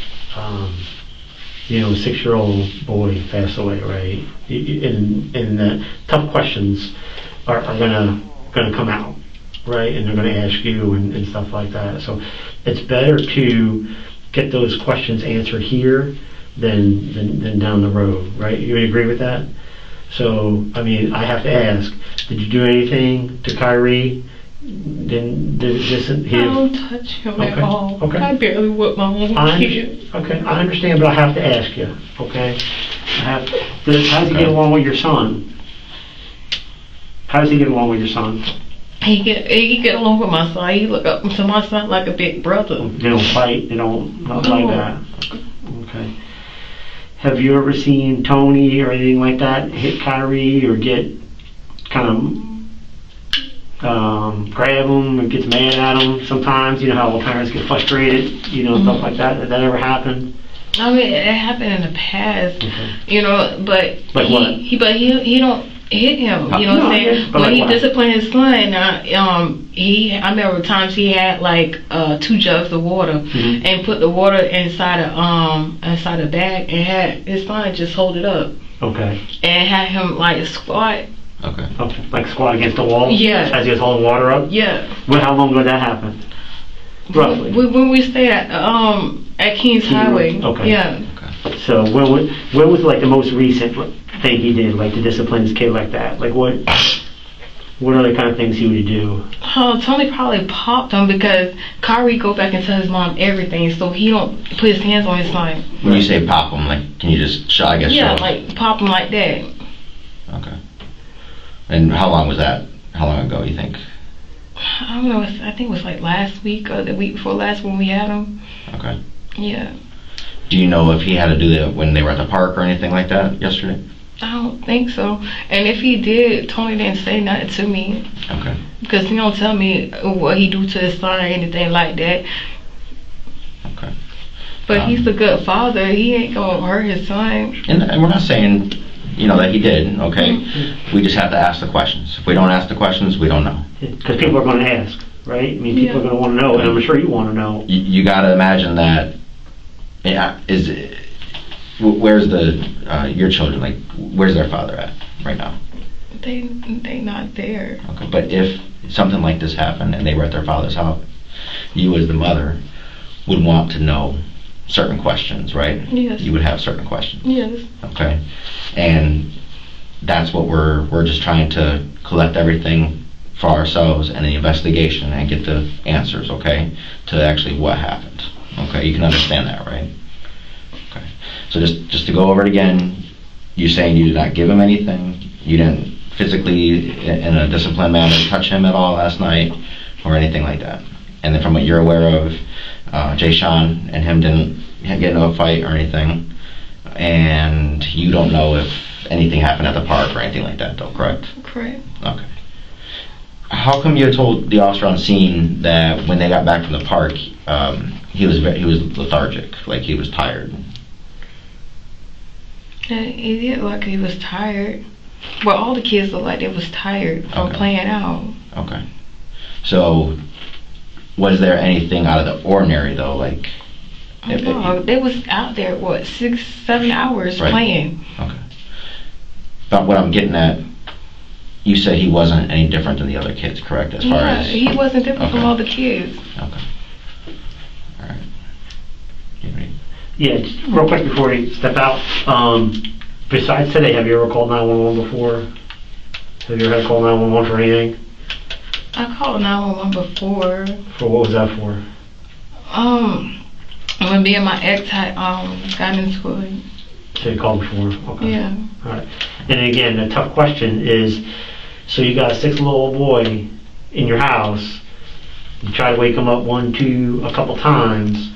6-year-old boy passed away, right? And tough questions are gonna come out, right? And they're gonna ask you and stuff like that. So it's better to get those questions answered here than down the road, right? You would agree with that? So, I mean, I have to ask, did you do anything to Kyrie? I don't touch him at all. Okay. I barely whip my own kid. Okay, I understand, but I have to ask you, okay? How does he get along with your son? How does he get along with your son? He get along with my son. He look up to my son like a big brother. They don't fight? They don't like that? Okay. Have you ever seen Tony or anything like that hit Kyrie or get kind of grab him or gets mad at him sometimes? You know how parents get frustrated, stuff like that. Did that ever happen? I mean, it happened in the past, Okay. but Like he don't hit him. You know what I'm saying? When he disciplined his son, I remember times he had like 2 jugs of water and put the water inside a bag and had his son just hold it up. Okay. And had him like squat. Okay. Like squat against the wall? Yeah. As he was holding water up? Yeah. Well, how long ago did that happen? Roughly. When we stayed at Kings Highway. Okay. Yeah. Okay. So when was like the most recent thing he did, like to discipline his kid like that? Like what other kind of things he would do? Tony probably popped him because Kyrie go back and tell his mom everything, so he don't put his hands on his son. When you say pop him, like, can you just show? Yeah, like pop him like that. Okay. And how long was that? How long ago, you think? I don't know. I think it was like last week or the week before last when we had him. Okay. Yeah. Do you know if he had to do that when they were at the park or anything like that yesterday? I don't think so. And if he did, Tony didn't say nothing to me. Okay. Because he don't tell me what he do to his son or anything like that. Okay. But he's a good father. He ain't gonna hurt his son. And we're not saying, that he did, okay? We just have to ask the questions. If we don't ask the questions, we don't know. Because people are going to ask, right? I mean, people are going to want to know, and I'm sure you want to know. You got to imagine that. Yeah, where's your children? Like, where's their father at right now? They not there. Okay, but if something like this happened and they were at their father's house, you as the mother would want to know certain questions, right? Yes. You would have certain questions. Yes. Okay, and that's what we're just trying to collect everything for ourselves and the investigation and get the answers, okay, to actually what happened. Okay, you can understand that, right? Okay, so just to go over it again, you're saying you did not give him anything, you didn't physically, in a disciplined manner, touch him at all last night, or anything like that. And then from what you're aware of, Jay Sean and him didn't get into a fight or anything, and you don't know if anything happened at the park or anything like that, though, correct? Correct. Okay. How come you told the officer on scene that when they got back from the park, he was lethargic, like he was tired? He did look like he was tired. Well, all the kids looked like they was tired from playing out. Okay. So, was there anything out of the ordinary, though? Like, no, they was out there, 6-7 hours playing. Okay. But what I'm getting at, you said he wasn't any different than the other kids, correct? As far as he wasn't different from all the kids. Okay. All right. Yeah, just real quick before you step out. Besides today, have you ever called 911 before? Have you ever had to call 911 for anything? I called 911 before. For what was that for? When me and my ex had got into it. So you called before? Okay. Yeah. All right. And again, the tough question is, so you got a 6-year-old boy in your house, you try to wake him up a couple times,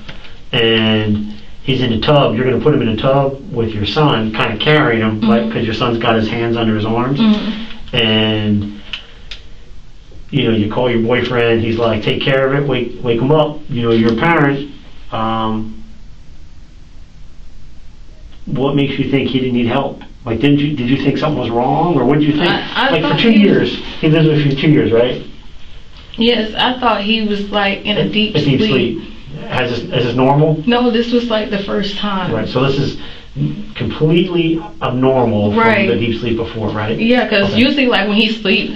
and he's in the tub. You're going to put him in a tub with your son, kind of carrying him, because your son's got his hands under his arms, and you call your boyfriend. He's like, "Take care of it. Wake him up." You're a parent. What makes you think he didn't need help? Like, did you think something was wrong, or what did you think? I for 2 years, he lives with you 2 years, right? Yes, I thought he was like in a deep sleep. Is this normal? No, this was like the first time. Right. So this completely abnormal Right. from the deep sleep before, right? Yeah, because Okay. usually like when he sleep,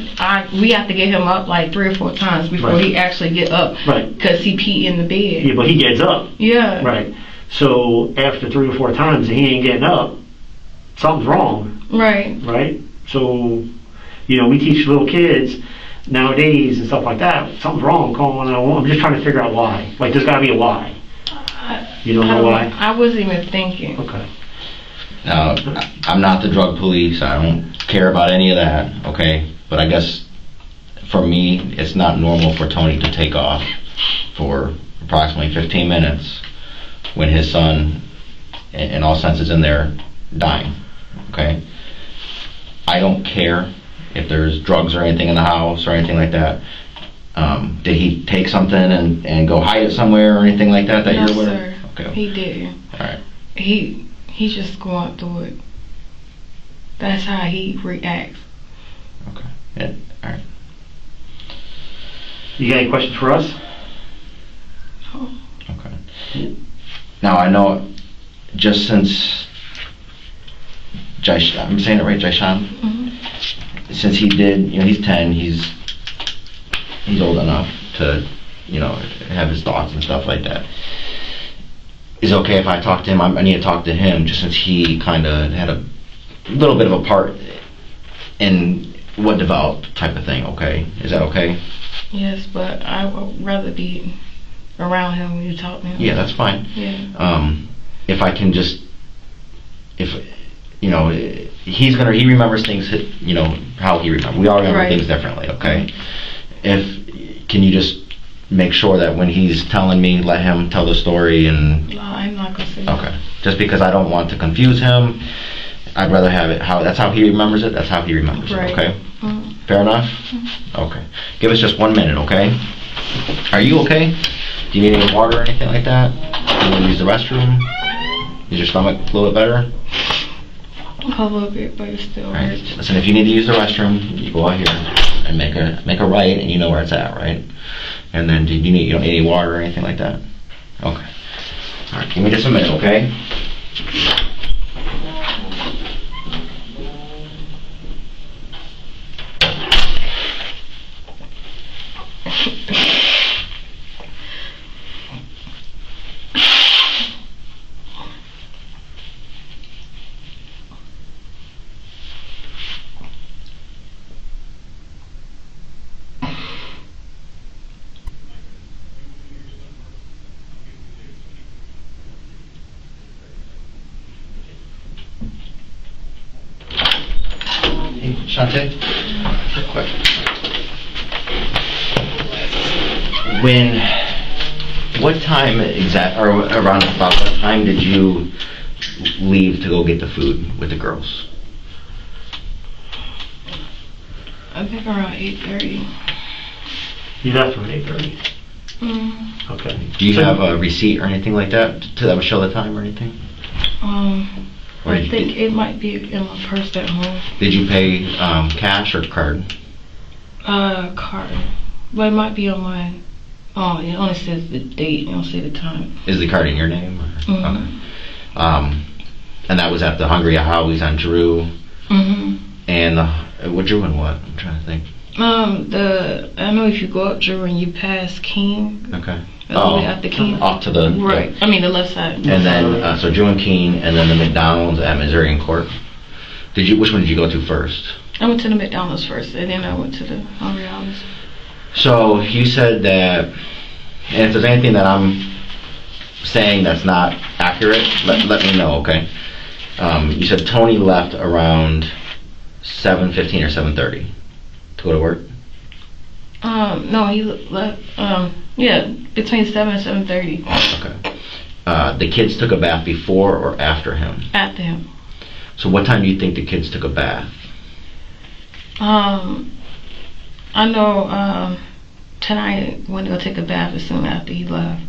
we have to get him up like 3 or 4 times before Right. he actually get up. Right. Because he pee in the bed. Yeah, but he gets up. Yeah. Right. So after 3 or 4 times and he ain't getting up, something's wrong, Right. right? So, we teach little kids nowadays and stuff like that. Something's wrong. I'm just trying to figure out why. Like, there's got to be a why. You don't know why? I wasn't even thinking. Okay. Now, I'm not the drug police. I don't care about any of that, okay? But I guess for me, it's not normal for Tony to take off for approximately 15 minutes when his son, in all senses in there, dying, okay? I don't care if there's drugs or anything in the house or anything like that. Did he take something and go hide it somewhere or anything like that No, you're aware sir. of? Okay. He didn't. All right. He just going through it. That's how he reacts. Okay. Yeah. All right. You got any questions for us? Okay. Now I know, just since I'm saying it right, Jaishan? Mm-hmm. Since he did, he's 10, he's old enough to, have his thoughts and stuff like that. Is it okay if I talk to him? I need to talk to him just since he kind of had a little bit of a part in what developed type of thing, okay? Is that okay? Yes, but I would rather be around him when you talk to him. Yeah, that's fine. Yeah. If I can just, he remembers things, how he remembers. We all remember Right. things differently, okay? Can you just make sure that when he's telling me, let him tell the story and... No, I'm not going to say that. Okay. Just because I don't want to confuse him, I'd rather have it that's how he remembers it, that's how he remembers Right. it, okay? Mm-hmm. Fair enough? Okay. Give us just 1 minute, okay? Are you okay? Do you need any water or anything like that? Do you want to use the restroom? Is your stomach a little bit better? A little bit, but it still Alright. hurts. Listen, if you need to use the restroom, you go out here and make a right, and you know where it's at, right? And then you don't need any water or anything like that? Okay. Alright, give me just a minute, okay? Hey, Shantay, real quick. What time or around about what time did you leave to go get the food with the girls? I think around 8:30. You left around 8:30. Mm. Okay. Do you have a receipt or anything like that that would show the time or anything? Or I think it might be in my purse at home. Did you pay cash or card? Card. But it might be on mine. Oh, it only says the date. It don't say the time. Is the card in your name? Or? Mm-hmm. Okay. And that was at the Hungry Howie's on Drew. Mm-hmm. And what Drew and what? I'm trying to think. I know if you go up Drew and you pass King. Okay. All the way out the King. Off to the Right. I mean the left side. And then so Drew and Keene, and then the McDonald's at Missouri and Court. Which one did you go to first? I went to the McDonald's first, and then I went to the Hungry Howie's. So you said that, and if there's anything that I'm saying that's not accurate, let me know, okay? You said Tony left around 7:15 or 7:30 to go to work. No, he left. Between 7 and 7:30. Okay. The kids took a bath before or after him? After him. So what time do you think the kids took a bath? I know tonight when they'll take a bath as soon after he left.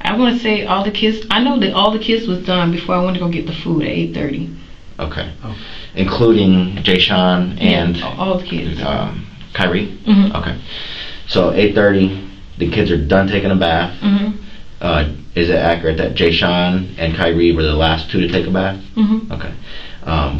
I want to say all the kids. I know that all the kids was done before I went to go get the food at 8:30. Okay. Oh. Including Jayshawn and all the kids. Kyrie. Mm-hmm. Okay. So 8:30, the kids are done taking a bath. Mm-hmm. Is it accurate that Jay Sean and Kyrie were the last two to take a bath? Mm-hmm. Okay.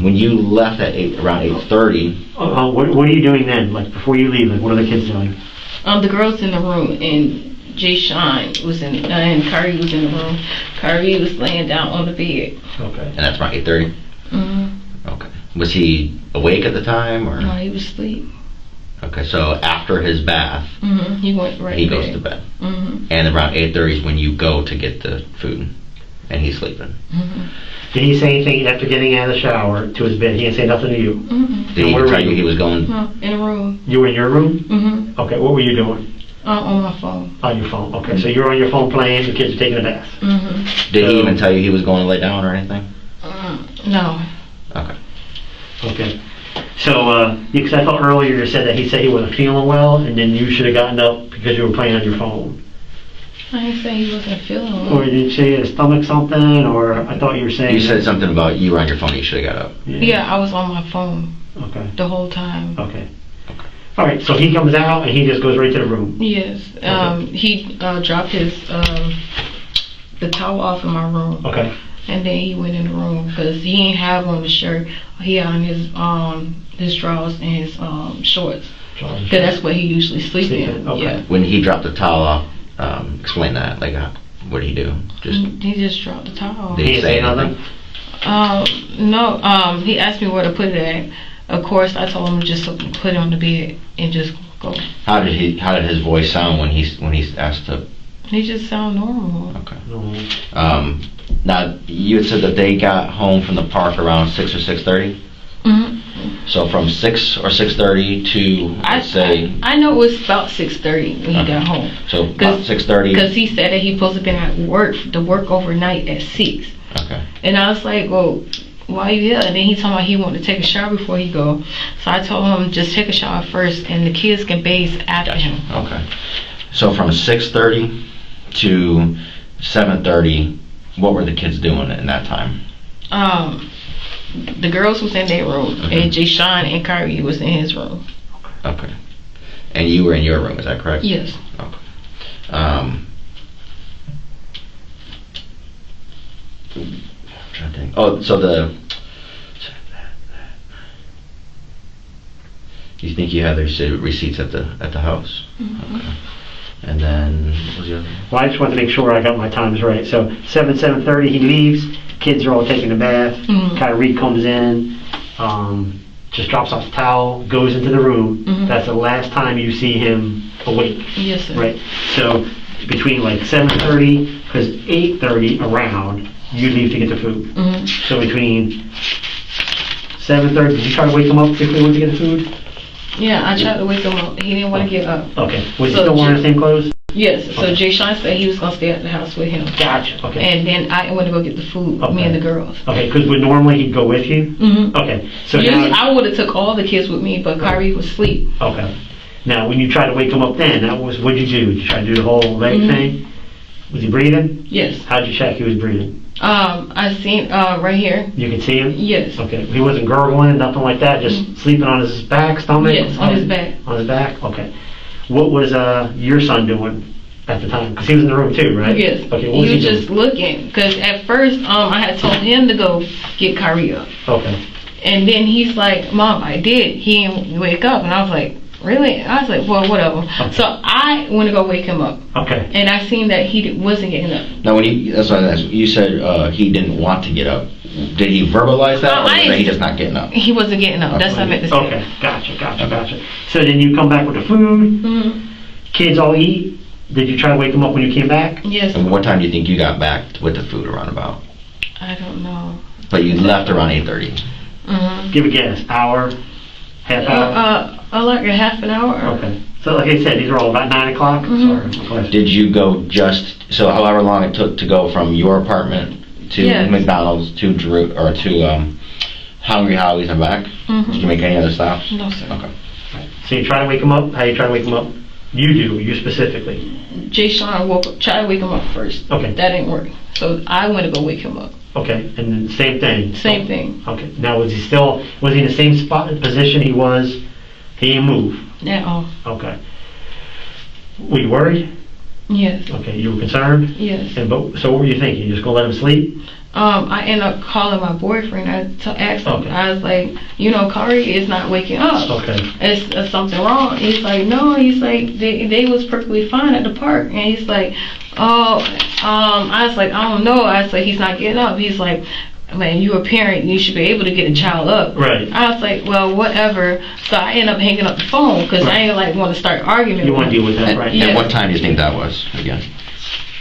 When you left at around 8:30. What are you doing then? Like before you leave, like what are the kids doing? The girls in the room, and Jay Sean was in, and Kyrie was in the room. Kyrie was laying down on the bed. Okay. And that's around 8:30. Mm-hmm. Okay. Was he awake at the time, or? No, he was asleep. Okay, so after his bath, He went right. he goes to bed. And around 8:30 is when you go to get the food, and he's sleeping. Did he say anything after getting out of the shower to his bed? He didn't say nothing to you? Did he even tell you he was going? No, in a room. You were in your room? Okay, what were you doing? On my phone. On your phone, okay. So you're on your phone playing, the kids are taking a bath. Did he even tell you he was going to lay down or anything? No. Okay. Okay. So, because I thought earlier you said that he said he wasn't feeling well, and then you should have gotten up because you were playing on your phone. I didn't say he wasn't feeling well. Or did you say his stomach something, or I thought you were saying... You said something about you were on your phone, you should have got up. Yeah, I was on my phone. Okay. The whole time. Okay. All right, so he comes out and he just goes right to the room. Yes. He dropped his the towel off in my room. Okay. And then he went in the room because he didn't have on the shirt. He had on his drawers and his shorts. Because that's what he usually sleeps in. Okay. Yeah. When he dropped the towel off, explain that. Like, what did he do? He just dropped the towel. Did he say anything? No. He asked me where to put it at. Of course, I told him just to put it on the bed and just go. How did his voice sound when he asked to? He just sound normal. Okay. Now you had said that they got home from the park around 6 or 6:30. So from 6 or 6:30 to let's say. I know it was about 6:30 when he got home. So about 6:30. Because he said that he supposed to been at work overnight at 6. Okay. And I was like, well, why you here? And then he told me he wanted to take a shower before he go. So I told him just take a shower first, and the kids can bathe after him. Okay. So from 6:30 to 7:30, what were the kids doing in that time? The girls was in their room, and Jay Sean and Kyrie was in his room. Okay. And you were in your room, is that correct? Yes. Okay. Trying to think. Oh, so you think you had their receipts at the house? Okay. And then what was the other? Well, I just wanted to make sure I got my times right. So 7:30 he leaves. Kids are all taking a bath. Kyrie comes in, just drops off the towel, goes into the room. That's the last time you see him awake. Yes, sir. Right. So between like 7:30, because 8:30 around, you leave to get the food. So between 7:30, did you try to wake him up before you went to get the food? Yeah, I tried to wake him up. He didn't want to get up. Okay. Was he still wearing the same clothes? Yes. So Jay Sean said he was going to stay at the house with him. Gotcha. Okay. And then I went to go get the food, me and the girls. Okay, because normally he'd go with you? Okay. So usually now, I would have took all the kids with me, but Kyrie was asleep. Okay. Now, when you tried to wake him up then, what'd you do? Did you try to do the whole leg thing? Was he breathing? Yes. How'd you check he was breathing? I seen right here. You could see him? Yes. Okay. He wasn't gurgling, nothing like that, just sleeping on his back, stomach? Yes, on his back. On his back? Okay. What was your son doing at the time? Because he was in the room too, right? Yes. Okay, what was he was doing? just looking. Because at first, I had told him to go get Kyrie up. Okay. And then he's like, Mom, I did. He didn't wake up. And I was like, really? I was like, well, whatever. Okay. So I went to go wake him up. Okay. And I seen that he wasn't getting up. Now, that's what I asked. You said he didn't want to get up. Did he verbalize that, or was he just not getting up? He wasn't getting up. That's what I meant to say. Okay, gotcha. So then you come back with the food. Kids all eat. Did you try to wake them up when you came back? Yes. And what time do you think you got back with the food around about? I don't know. But you left around 8:30. Give a guess. Hour? Half hour? Like a half an hour. Okay. So like I said, these are all about 9 o'clock? Sorry. Did you go so however long it took to go from your apartment to McDonald's to Hungry Howie's and back? Did you make any other stops? No, sir. Okay. Right. So you try to wake them up? How you try to wake them up? You specifically. Jay Sean tried to wake him up first. Okay. That didn't work. So I went to go wake him up. Okay, and then same thing? Same thing. Okay. Now was he in the same position he was? He didn't move? Yeah. Okay. Were you worried? Yes. Okay, you were concerned? Yes. So what were you thinking? You just gonna let him sleep? I ended up calling my boyfriend. I asked him. Okay. I was like, Kari is not waking up. Okay. Is something wrong? He's like, no. He's like, they was perfectly fine at the park. And he's like, oh, I was like, I don't know. I was like, he's not getting up. He's like, man, you a parent, you should be able to get a child up. Right. I was like, well, whatever. So I ended up hanging up the phone because I ain't like want to start arguing. You want to deal with that, right? And what time do you think that was again?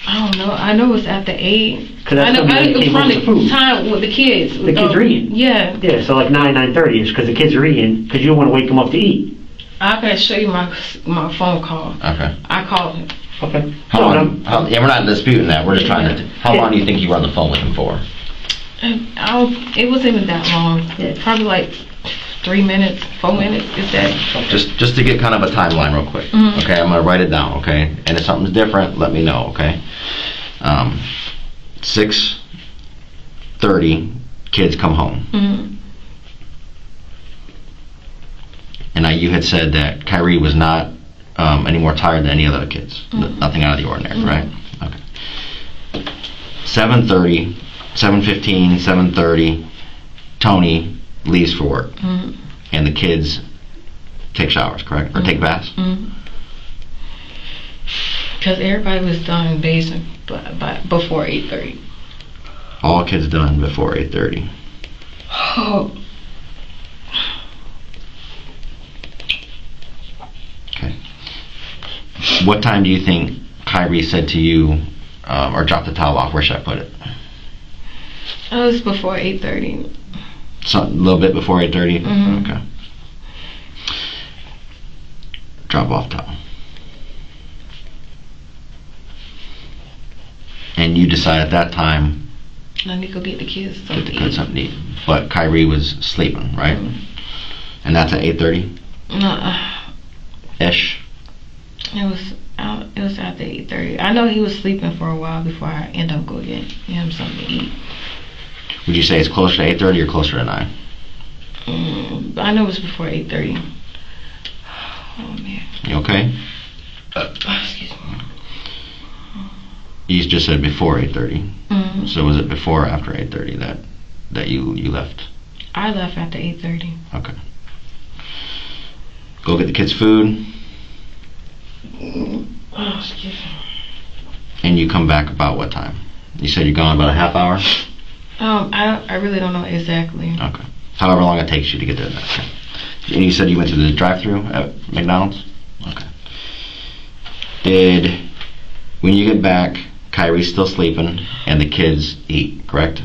I don't know. I know it's after 8. Because that's when it was came from home with the food. time with the kids. The kids are eating. Yeah. Yeah, so like 9:30ish, because the kids are eating, because you don't want to wake them up to eat. I can show you my phone call. Okay. I called him. Okay. How long? Yeah, we're not disputing that. We're just trying to. How long do you think you were on the phone with him for? It wasn't even that long. Yeah. Probably like 3 minutes, 4 minutes. Is that? Just to get kind of a timeline real quick. Mhm. Okay, I'm gonna write it down. Okay, and if something's different, let me know. Okay. 6:30, kids come home. Mm-hmm. And now you had said that Kyrie was not any more tired than any other kids. Mhm. Nothing out of the ordinary, Mhm. right? Okay. 7:30, 7:15, 7:30, Tony leaves for work. Mm-hmm. And the kids take showers, correct? Or take baths? Because everybody was done bathing by before 8:30. All kids done before 8:30. Oh. Okay. What time do you think Kyrie said to you, or dropped the towel off? Where should I put it? It was before 8:30. So, a little bit before 8:30? Mhm. Okay. Drop off towel. And you decide at that time Let me go get the kids get something the to kids eat. something to eat. But Kyrie was sleeping, right? And that's at 8:30 ish. It was after 8:30. I know he was sleeping for a while before I end up going get him something to eat. Would you say it's closer to 8:30 or closer to 9? I know it was before 8:30. Oh man. You okay? Excuse me. You just said before 8:30. Mm-hmm. So was it before or after 8:30 that you left? I left after 8:30. Okay. Go get the kids food. Oh, excuse me. And you come back about what time? You said you're gone about a half hour? I really don't know exactly. Okay. However long it takes you to get there. Okay. And you said you went to the drive-thru at McDonald's? Okay. When you get back, Kyrie's still sleeping and the kids eat, correct?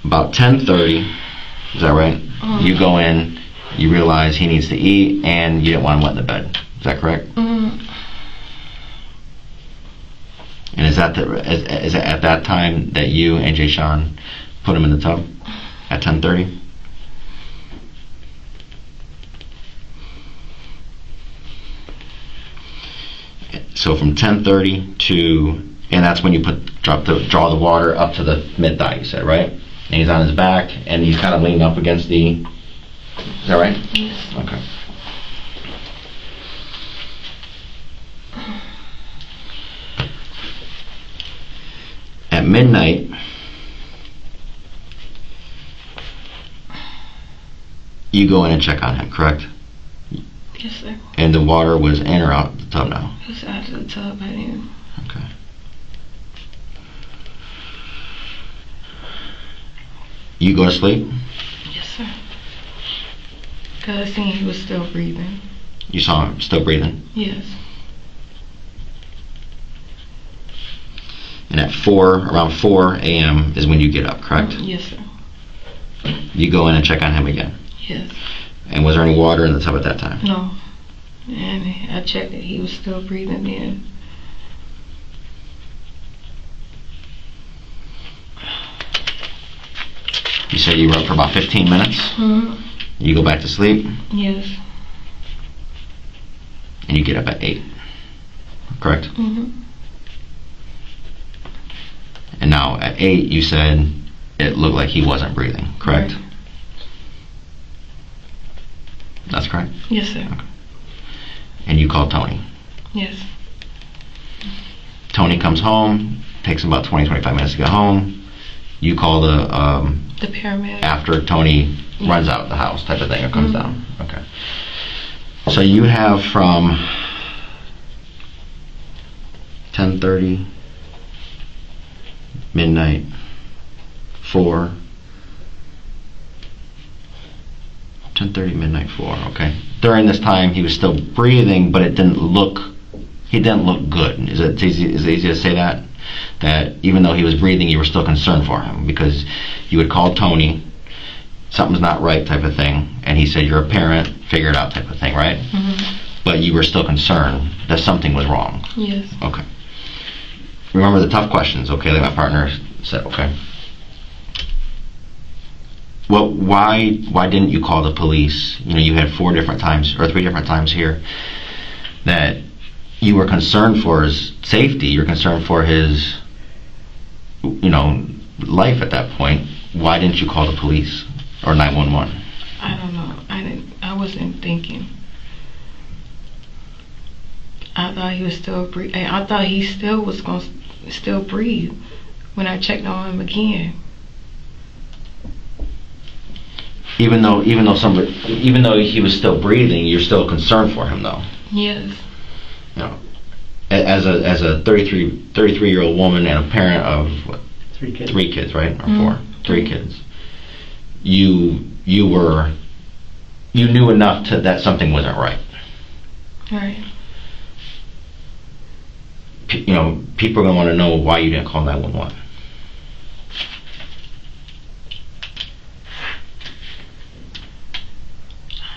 About 10:30, is that right? Mm-hmm. You go in, you realize he needs to eat, and you didn't want him wet in the bed. Is that correct? Mm-hmm. And is that at that time that you and Jay Sean put him in the tub at 10:30? So from 10:30 to, and that's when you draw the water up to the mid thigh. You said, right? And he's on his back, and he's kind of leaning up against the. Is that right? Yes. Okay. At midnight, you go in and check on him, correct? Yes, sir. And the water was in or out the tub now? It was out of the tub. I didn't. Okay. You go to sleep? Yes, sir. Because I seen he was still breathing. You saw him still breathing? Yes. And at around 4 a.m. is when you get up, correct? Yes, sir. You go in and check on him again? Yes. And was there any water in the tub at that time? No. And I checked it. He was still breathing in. You said you were up for about 15 minutes? Mm-hmm. You go back to sleep? Yes. And you get up at 8, correct? Mm-hmm. And now at 8 you said it looked like he wasn't breathing, correct? Right. That's correct? Yes, sir. And you called Tony? Yes. Tony comes home, takes him about 20-25 minutes to get home. You call the paramedic after Tony runs out the house type of thing, or comes down. Okay. So you have from 10:30, midnight, 4, 10:30, midnight, 4. Okay. During this time, he was still breathing, but he didn't look good. Is it easy to say that? That even though he was breathing, you were still concerned for him, because you would call Tony, something's not right type of thing, and he said, you're a parent, figure it out type of thing, right? But you were still concerned that something was wrong. Yes. Okay. Remember the tough questions, okay, like my partner said, okay. Well, why didn't you call the police? You know, you had 4 different times, or 3 different times here, that you were concerned for his safety, you're concerned for his, life at that point. Why didn't you call the police or 911? I don't know. I wasn't thinking. I thought he was still breathing. I thought he still was going to still breathe when I checked on him again. Even though he was still breathing, you're still concerned for him, though. Yes. You know, as a 33-year-old woman and a parent of what, 3 kids. 3 kids, right? Or 4? 3 kids. You knew enough that something wasn't right. Right. People are going to want to know why you didn't call 911.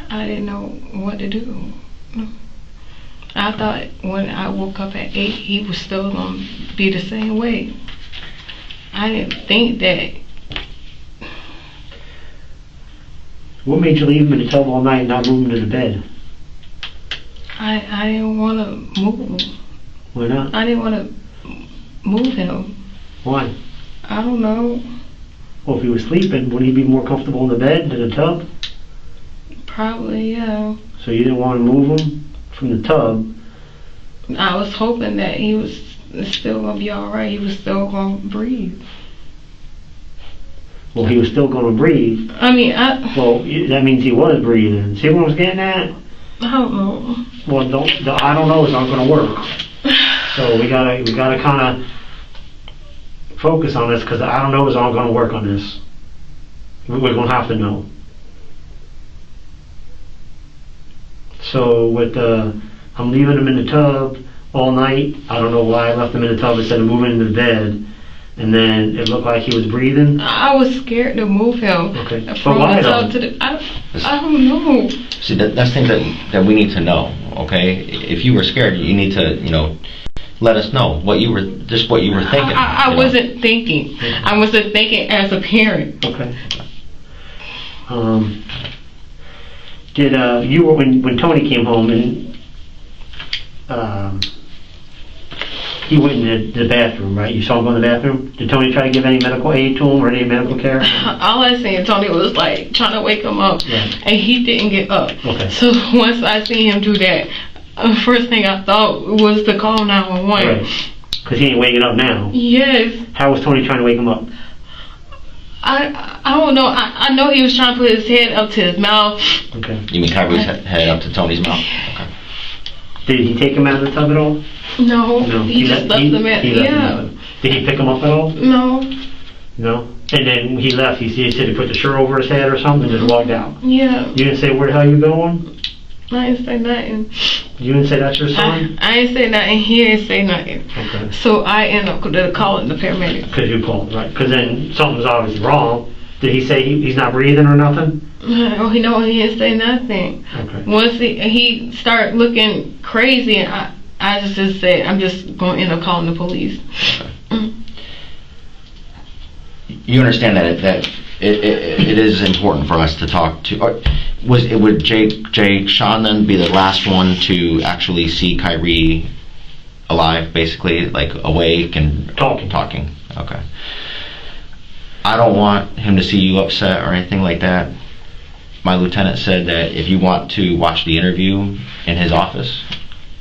I didn't know what to do. I thought when I woke up at 8, he was still going to be the same way. I didn't think that. What made you leave him in the tub all night and not move him to the bed? I didn't want to move. Why not? I didn't want to move him. Why? I don't know. Well, if he was sleeping, wouldn't he be more comfortable in the bed than the tub? Probably, yeah. So you didn't want to move him from the tub? I was hoping that he was still going to be all right. He was still going to breathe. Well, he was still going to breathe. Well, that means he was breathing. See what I was getting at? I don't know. Well, I don't know is not going to work. So we gotta kind of focus on this, because I don't know is not going to work on this. We're going to have to know. So with I'm leaving him in the tub all night. I don't know why I left him in the tub instead of moving him to the bed. And then it looked like he was breathing. I was scared to move him. Okay. From the tub to the. I don't know. See, that's things that we need to know. Okay, if you were scared, you need to let us know what you were thinking. I wasn't thinking. I wasn't thinking as a parent. Okay. Did you when Tony came home and he went in the bathroom, right? You saw him go in the bathroom. Did Tony try to give any medical aid to him or any medical care? All I seen Tony was like trying to wake him up, right. And he didn't get up. Okay. So once I seen him do that, first thing I thought was to call 911. Right. Because he ain't waking up now. Yes. How was Tony trying to wake him up? I don't know. I know he was trying to put his head up to his mouth. Okay. You mean Kyrie's head up to Tony's mouth? Okay. Did he take him out of the tub at all? No. He just left him at. Yeah. Did he pick him up at all? No. No. And then he left. He said he put the shirt over his head or something and just walked out. Yeah. You didn't say where the hell you going? I didn't say nothing. You didn't say that's your son? I didn't say nothing. He didn't say nothing. Okay. So I ended up calling the paramedic. Because you called, right? Because then something's obviously wrong. Did he say he's not breathing or nothing? Oh, he didn't say nothing. Okay. Once he started looking crazy, and I just said, I'm just going to end up calling the police. Okay. You understand that it is important for us to talk to. Would Jake Shannon be the last one to actually see Kyrie alive, basically, like awake and talking? Okay. I don't want him to see you upset or anything like that. My lieutenant said that if you want to watch the interview in his office,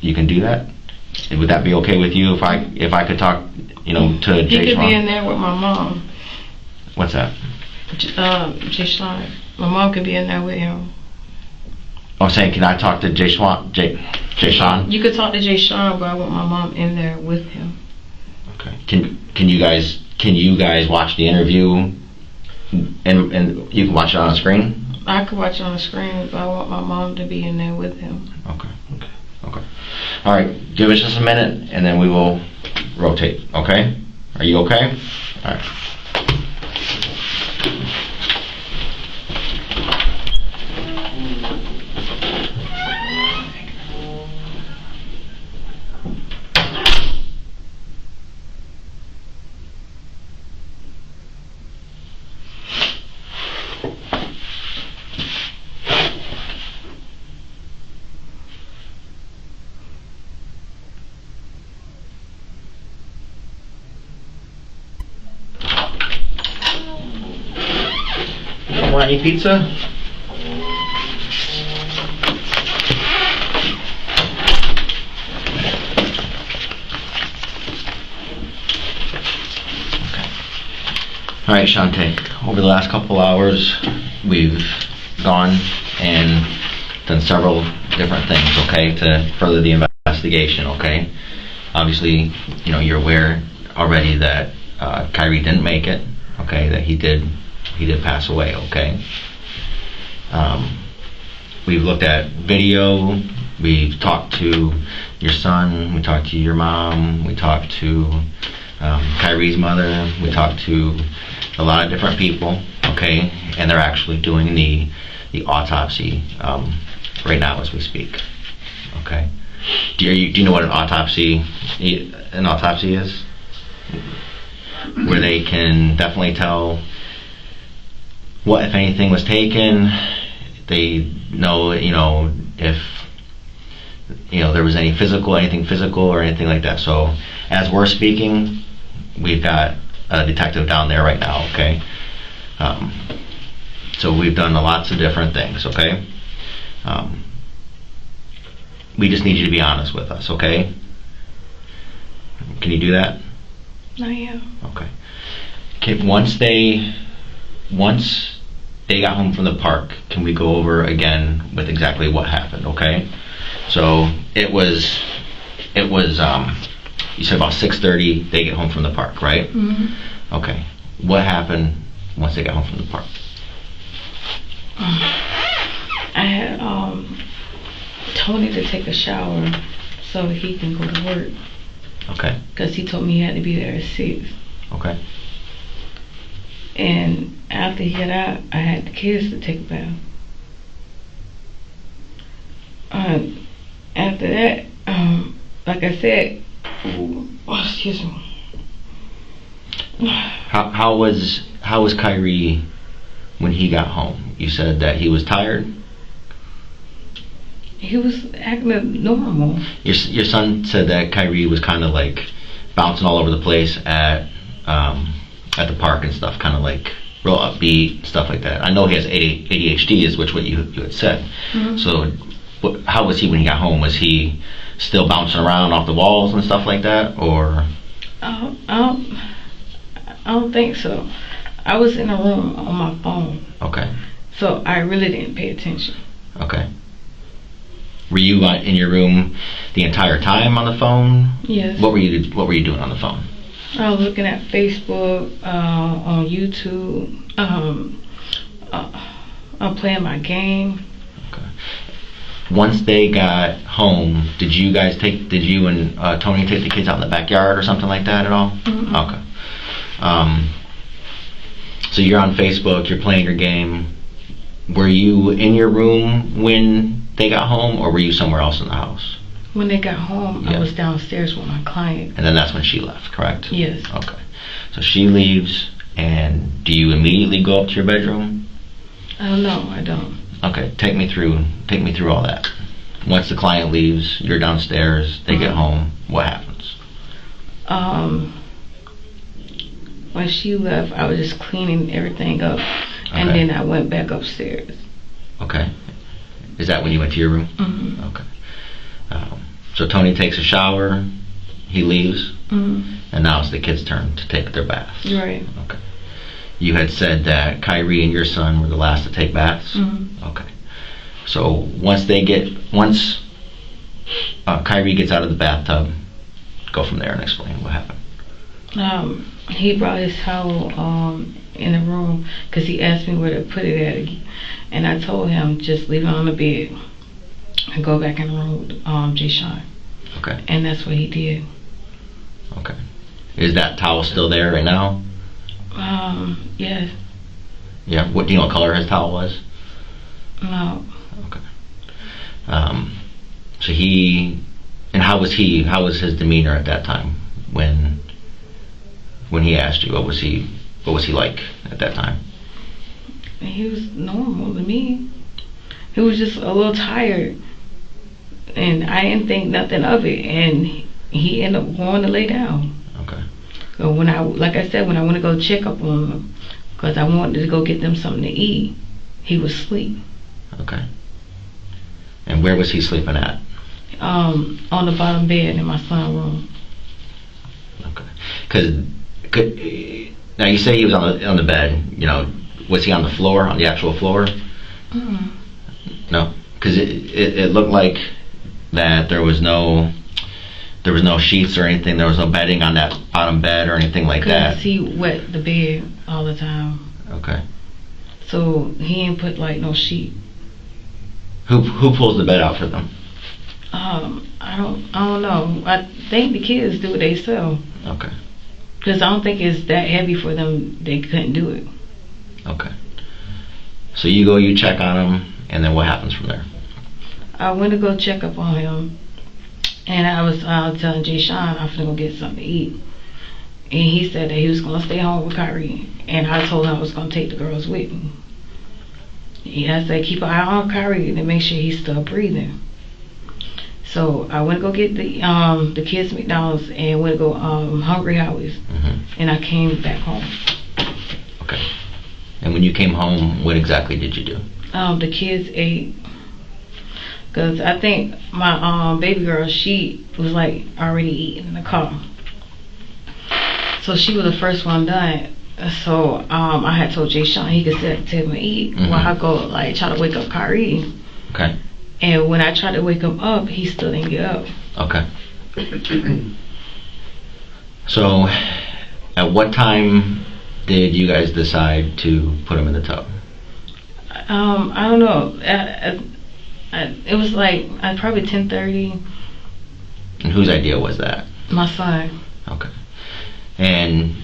you can do that. Would that be okay with you if I could talk, to He Jay could Schwan? be in there with my mom. What's that? Jay Sean. My mom could be in there with him. I'm saying, can I talk to Jay Schwan? Jay Sean? You could talk to Jay Sean, but I want my mom in there with him. Okay. Can you guys watch the interview and you can watch it on the screen? I could watch it on the screen, but I want my mom to be in there with him. Okay. All right. Give us just a minute, and then we will rotate. Okay? Are you okay? All right. Want any pizza? All right, Shantay. Over the last couple hours, we've gone and done several different things, okay, to further the investigation, okay? Obviously, you're aware already that Kyrie didn't make it, okay, that he did pass away, okay? We've looked at video, we've talked to your son, we talked to your mom, we talked to Kyrie's mother, we talked to a lot of different people, okay, and they're actually doing the autopsy right now as we speak, okay. Do you know what an autopsy is? Where they can definitely tell what, if anything, was taken. They know, if there was anything physical or anything like that. So as we're speaking, we've got a detective down there right now, okay? So we've done lots of different things, okay? We just need you to be honest with us, okay? Can you do that? I am. Okay, once they got home from the park, can we go over again with exactly what happened, okay? So it was you said about 6:30 they get home from the park, right? Mm-hmm. Okay. What happened once they got home from the park? I had Tony to take a shower so he can go to work. Okay. Because he told me he had to be there at 6. Okay. And after he got out, I had the kids to take a bath. After that, like I said, excuse me. How was Kyrie when he got home? You said that he was tired. He was acting normal. Your son said that Kyrie was kind of like bouncing all over the place at the park and stuff, kind of like real upbeat, stuff like that. I know he has ADHD, is what you had said. Mm-hmm. So how was he when he got home? Was he still bouncing around off the walls and stuff like that, or? I don't think so. I was in a room on my phone. Okay. So I really didn't pay attention. Okay. Were you in your room the entire time on the phone? Yes. What were you doing on the phone? I was looking at Facebook, on YouTube. I'm playing my game. Okay. Once they got home, did you and Tony take the kids out in the backyard or something like that at all? Mm-hmm. Okay. So you're on Facebook, you're playing your game. Were you in your room when they got home, or were you somewhere else in the house? When they got home, Yeah. I was downstairs with my client. And then that's when she left, correct? Yes. Okay. So she leaves, and do you immediately go up to your bedroom? No, I don't. Okay, take me through all that. Once the client leaves, you're downstairs, they get home, what happens? When she left, I was just cleaning everything up, and Okay. then I went back upstairs. Okay. Is that when you went to your room? Mm-hmm. Okay. So Tony takes a shower, he leaves, Mm-hmm. and now it's the kids' turn to take their baths. Right. Okay. You had said that Kyrie and your son were the last to take baths? Mm-hmm. Okay. So once Kyrie gets out of the bathtub, go from there and explain what happened. He brought his towel in the room because he asked me where to put it at, and I told him just leave it on the bed and go back in the room with Jay Sean. Okay. And that's what he did. Okay. Is that towel still there right now? Yes. Yeah. What do you know what color his towel was? No. Okay. So how was his demeanor at that time when he asked you? What was he like at that time? He was normal to me. He was just a little tired, and I didn't think nothing of it, and he ended up going to lay down. Okay. So when I went to go check up on him, because I wanted to go get them something to eat, he was asleep. Okay. And where was he sleeping at? On the bottom bed in my son's room. Okay. Now you say he was on the bed. You know, was he on the floor, on the actual floor? Mm. No, because it looked like that there was no sheets or anything. There was no bedding on that bottom bed or anything like that. Because he wet the bed all the time. Okay. So he didn't put like no sheet. Who pulls the bed out for them? I don't know. I think the kids do it themselves. Okay. Because I don't think it's that heavy for them. They couldn't do it. Okay. So you check on him, and then what happens from there? I went to go check up on him, and I was telling Jay Sean I'm gonna go get something to eat, and he said that he was gonna stay home with Kyrie, and I told him I was gonna take the girls with me. I said keep an eye on Kyrie to make sure he's still breathing. So I went to go get the kids McDonald's and went to go Hungry Howie's, and I came back home. Okay. And when you came home, what exactly did you do? The kids ate, because I think my baby girl, she was like already eating in the car, so she was the first one done. So I had told Jay Sean he could sit at the table and eat while I go like try to wake up Kyrie. Okay. And when I tried to wake him up, he still didn't get up. Okay. So, at what time did you guys decide to put him in the tub? I don't know. It was like probably 10:30. And whose idea was that? My son. Okay. And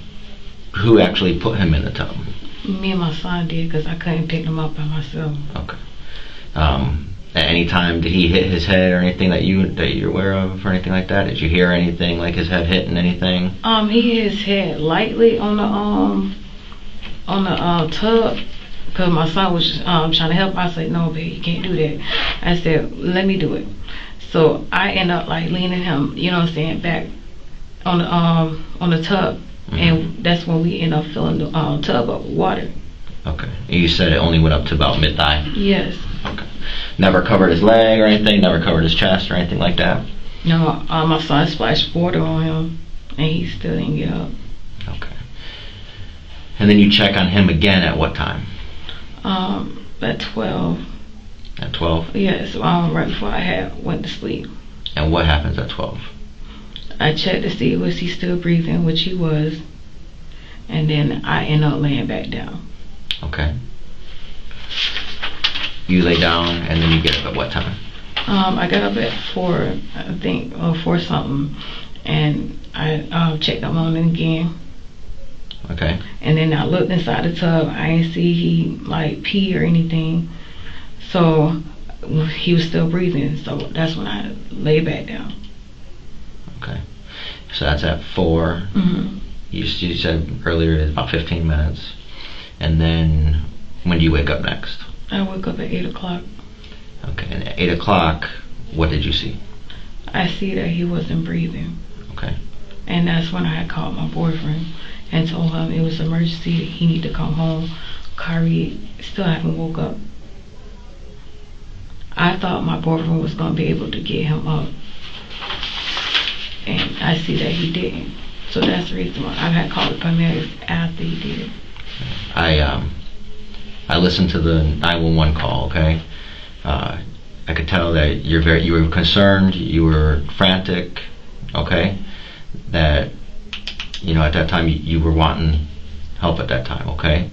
who actually put him in the tub? Me and my son did, because I couldn't pick him up by myself. Okay. At any time did he hit his head or anything that you're aware of or anything like that? Did you hear anything like his head hitting anything? He hit his head lightly on the tub, because my son was trying to help. I said, no, babe, you can't do that. I said, let me do it. So I end up like leaning him, you know what I'm saying, back on the tub, and that's when we end up filling the tub up with water. Okay. You said it only went up to about mid-thigh? Yes. Okay. Never covered his leg or anything? Never covered his chest or anything like that? No, my son splashed water on him, and he still didn't get up. Okay. And then you check on him again at what time? At 12. At 12? Yes, right before I went to sleep. And what happens at 12? I checked to see was he still breathing, which he was, and then I ended up laying back down. Okay. You lay down and then you get up at what time? I got up at 4, I think, or 4 something, and I checked up on him again. Okay. And then I looked inside the tub. I didn't see he like pee or anything, so he was still breathing. So that's when I lay back down. Okay. So that's at 4. You said earlier it's about 15 minutes. And then when do you wake up next? I woke up at 8 o'clock. Okay, and at 8 o'clock, what did you see? I see that he wasn't breathing. Okay. And that's when I had called my boyfriend and told him it was an emergency, he needed to come home. Kyrie still haven't woke up. I thought my boyfriend was going to be able to get him up, and I see that he didn't. So that's the reason why I had called the paramedics after he did. I listened to the 911 call. Okay, I could tell that you were concerned, you were frantic. Okay, that at that time you were wanting help at that time. Okay,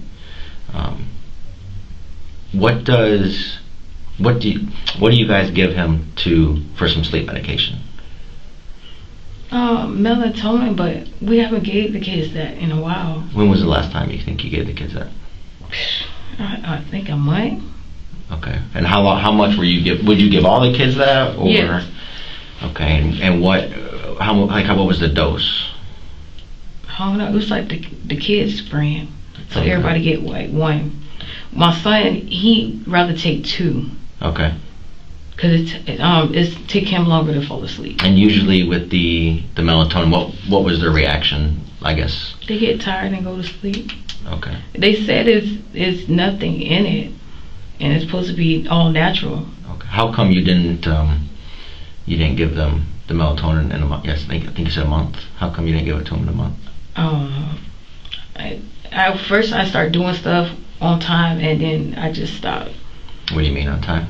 what do you guys give him for some sleep medication? Melatonin, but we haven't gave the kids that in a while. When was the last time you think you gave the kids that? I think a month. Okay, and how much would you give all the kids that, or? Yes. Okay, and what was the dose? I don't know. It was like the kids' brand, so Okay. everybody get like one. My son, he rather take 2. Okay. Because it's take him longer to fall asleep. And usually with the melatonin, what was their reaction? I guess They get tired and go to sleep. Okay. They said it's nothing in it, and it's supposed to be all natural. Okay. How come you didn't give them the melatonin in a month? Yes, I think you said a month. How come you didn't give it to them in a month? First I started doing stuff on time, and then I just stopped. What do you mean on time?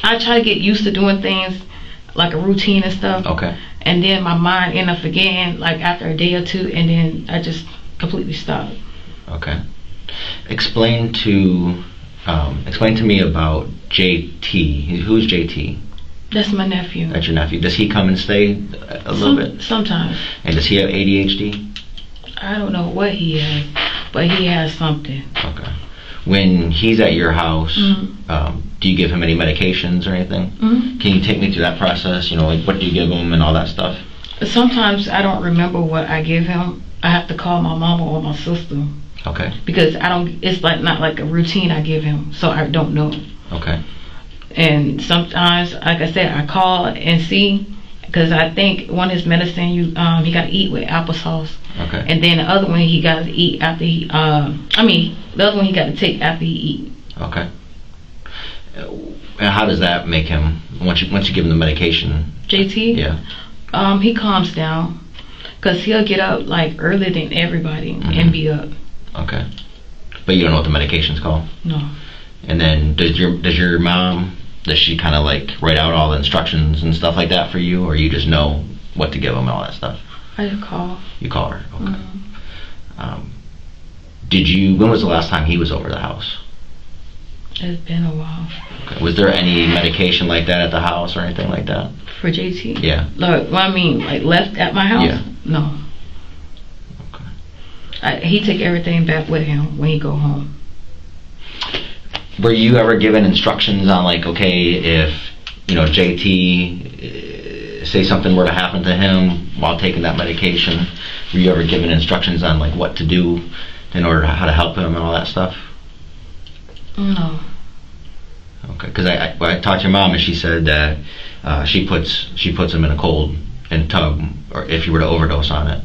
I try to get used to doing things like a routine and stuff. Okay. And then my mind ended up forgetting like after a day or 2, and then I just completely stopped. Okay. Explain to me about JT. Who's JT? That's my nephew. That's your nephew. Does he come and stay a little bit? Sometimes. And does he have ADHD? I don't know what he has, but he has something. Okay. When he's at your house, Mm-hmm. Do you give him any medications or anything? Mm-hmm. Can you take me through that process? Like what do you give him and all that stuff? Sometimes I don't remember what I give him. I have to call my mama or my sister. Okay. Because I don't. It's like not like a routine I give him, so I don't know. Okay. And sometimes, like I said, I call and see, because I think one of his medicine he got to eat with applesauce. Okay. And then the other one he got to eat after he. The other one he got to take after he eat. Okay. And how does that make him once you give him the medication? JT. Yeah. He calms down, cause he'll get up like earlier than everybody and be up. Okay. But you don't know what the medication's called? No. And then does your mom, does she kind of like write out all the instructions and stuff like that for you, or you just know what to give them and all that stuff? I just call. You call her. Okay. Mm-hmm. When was the last time he was over the house? It's been a while. Okay. Was there any medication like that at the house or anything like that? For JT? Yeah. Like left at my house? Yeah. No. Okay. He take everything back with him when he go home. Were you ever given instructions on like, okay, if JT, say something were to happen to him while taking that medication, were you ever given instructions on like what to do in order how to help him and all that stuff? No. Okay, because I talked to your mom and she said that she puts him in a tub, or if you were to overdose on it,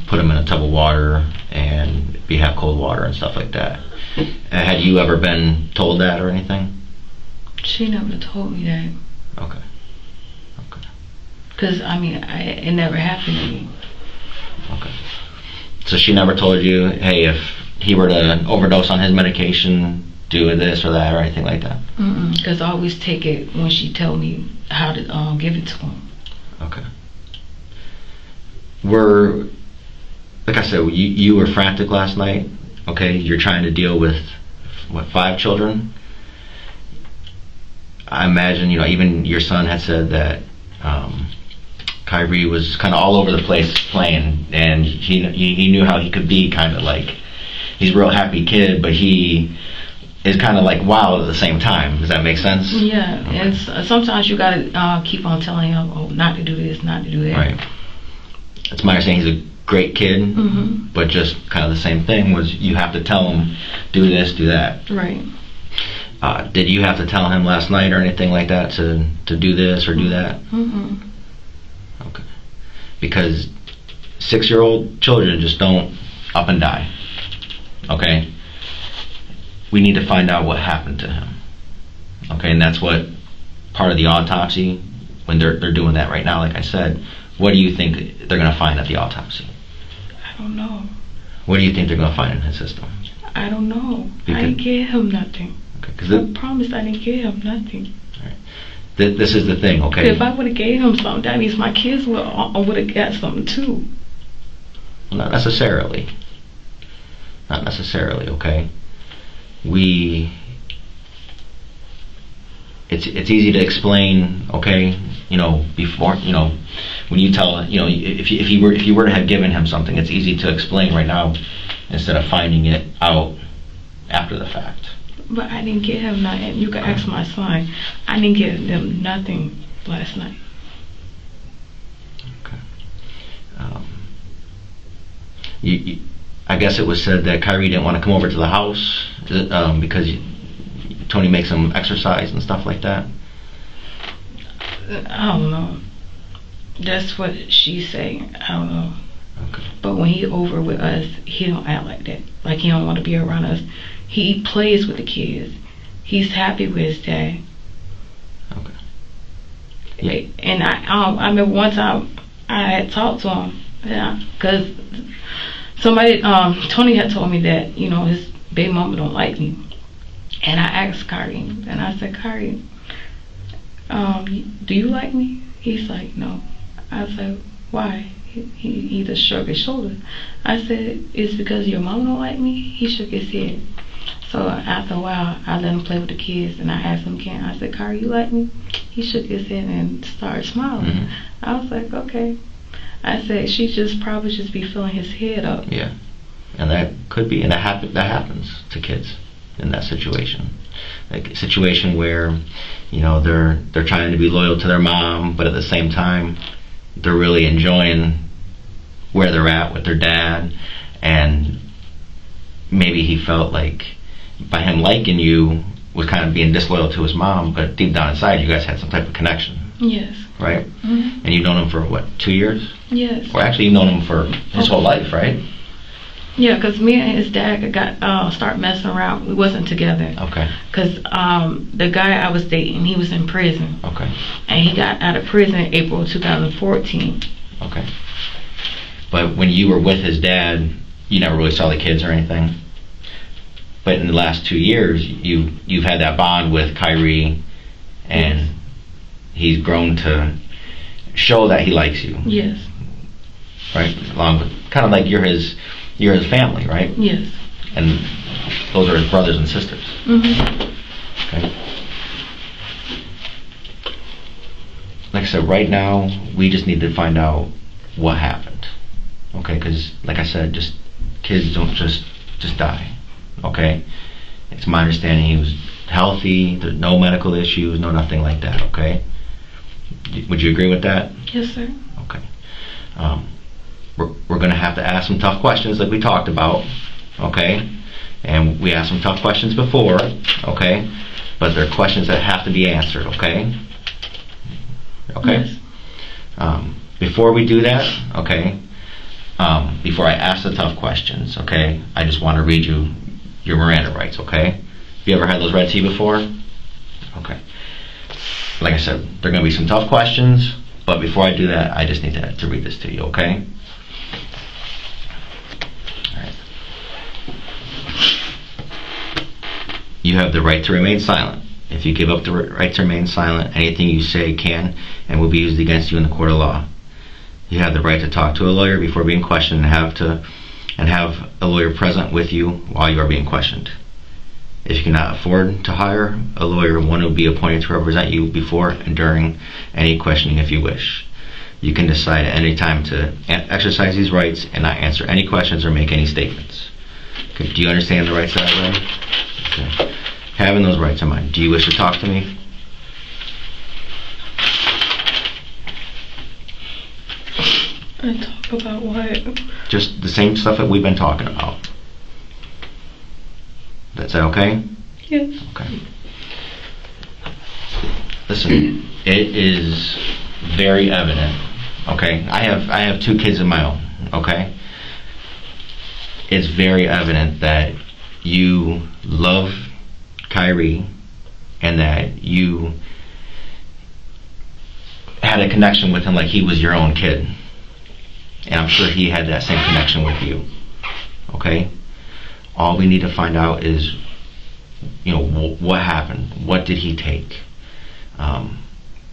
put him in a tub of water and have cold water and stuff like that. Had you ever been told that or anything? She never told me that. Okay. Because it never happened to me. Okay. So she never told you, hey, if he were to overdose on his medication, do this or that or anything like that? Because I always take it when she tell me how to give it to him. Okay. Like I said, you were frantic last night. Okay, you're trying to deal with 5 children. I imagine even your son had said that Kyrie was kind of all over the place playing, and he knew how he could be kind of like, he's a real happy kid, but he is kind of like wild at the same time. Does that make sense? Yeah. Okay. And sometimes you gotta keep on telling him, not to do this, not to do that. Right. It's my understanding he's a great kid, but just kind of the same thing was you have to tell him, do this, do that. Right. Did you have to tell him last night or anything like that to do this or do that? Okay. Because 6-year-old children just don't up and die. Okay? We need to find out what happened to him. Okay, and that's what part of the autopsy, when they're doing that right now, like I said, what do you think they're going to find at the autopsy? I don't know. What do you think they're going to find in his system? I don't know. I didn't give him nothing. Okay, I promised I didn't give him nothing. Right. This is the thing, okay? If I would have gave him something, that means my kids would have got something too. Well, not necessarily. Not necessarily, okay? It's easy to explain, okay? You know, before, you know, when you tell, you know, if you were to have given him something, it's easy to explain right now instead of finding it out after the fact. But I didn't give him nothing. You can ask my son. I didn't give them nothing last night. Okay. I guess it was said that Kyrie didn't want to come over to the house because Tony makes him exercise and stuff like that. I don't know. That's what she's saying. I don't know. Okay. But when he over with us, he don't act like that. Like he don't want to be around us. He plays with the kids. He's happy with his dad. Okay. Yeah. And I remember one time I had talked to him, because somebody, Tony had told me that, you know, his baby mama don't like me. And I asked Kyrie, and I said, Kyrie, do you like me? He's like, no. I said, why? He just shrugged his shoulders. I said, it's because your mom don't like me? He shook his head. So after a while, I let him play with the kids, and I asked him again. I said, Kyrie, you like me? He shook his head and started smiling. Mm-hmm. I was like, okay. I said, she probably just be filling his head up. Yeah, and that could be, and that happens to kids in that situation. Like a situation where, you know, they're trying to be loyal to their mom, but at the same time, they're really enjoying where they're at with their dad, and maybe he felt like by him liking you was kind of being disloyal to his mom, but deep down inside you guys had some type of connection. Yes. Right? Mm-hmm. And you've known him for what, 2 years? Yes. Or actually you've known him for his whole life, right? Yeah, because me and his dad got start messing around. We wasn't together. Okay. Because the guy I was dating, he was in prison. Okay. And he got out of prison in April 2014. Okay. But when you were with his dad, you never really saw the kids or anything? But in the last 2 years, you've had that bond with Kyrie, and yes. He's grown to show that he likes you. Yes. Right? Along with, kind of like you're his family, right? Yes. And those are his brothers and sisters. Mm-hmm. Okay. Like I said, right now, we just need to find out what happened. Okay? Because, like I said, just kids don't just die. Okay? It's my understanding he was healthy, there's no medical issues, no nothing like that, okay? Would you agree with that? Yes, sir. Okay. We're going to have to ask some tough questions like we talked about, okay? And we asked some tough questions before, okay? But they're questions that have to be answered, okay? Okay? Yes. Before we do that, okay, before I ask the tough questions, okay, I just want to read you your Miranda rights, okay? You ever had those read to you before? Okay. Like I said, there are going to be some tough questions, but before I do that, I just need to read this to you, okay? All right. You have the right to remain silent. If you give up the right to remain silent, anything you say can and will be used against you in the court of law. You have the right to talk to a lawyer before being questioned and have a lawyer present with you while you are being questioned. If you cannot afford to hire a lawyer, one will be appointed to represent you before and during any questioning if you wish. You can decide at any time to exercise these rights and not answer any questions or make any statements. Okay, do you understand the rights that I read? Okay. Having those rights in mind, do you wish to talk to me? And talk about what? Just the same stuff that we've been talking about. That's okay? Yes. Okay. Listen, it is very evident. Okay, I have 2 kids of my own. Okay, it's very evident that you love Kyrie and that you had a connection with him like he was your own kid. And I'm sure he had that same connection with you. Okay? All we need to find out is, what happened? What did he take?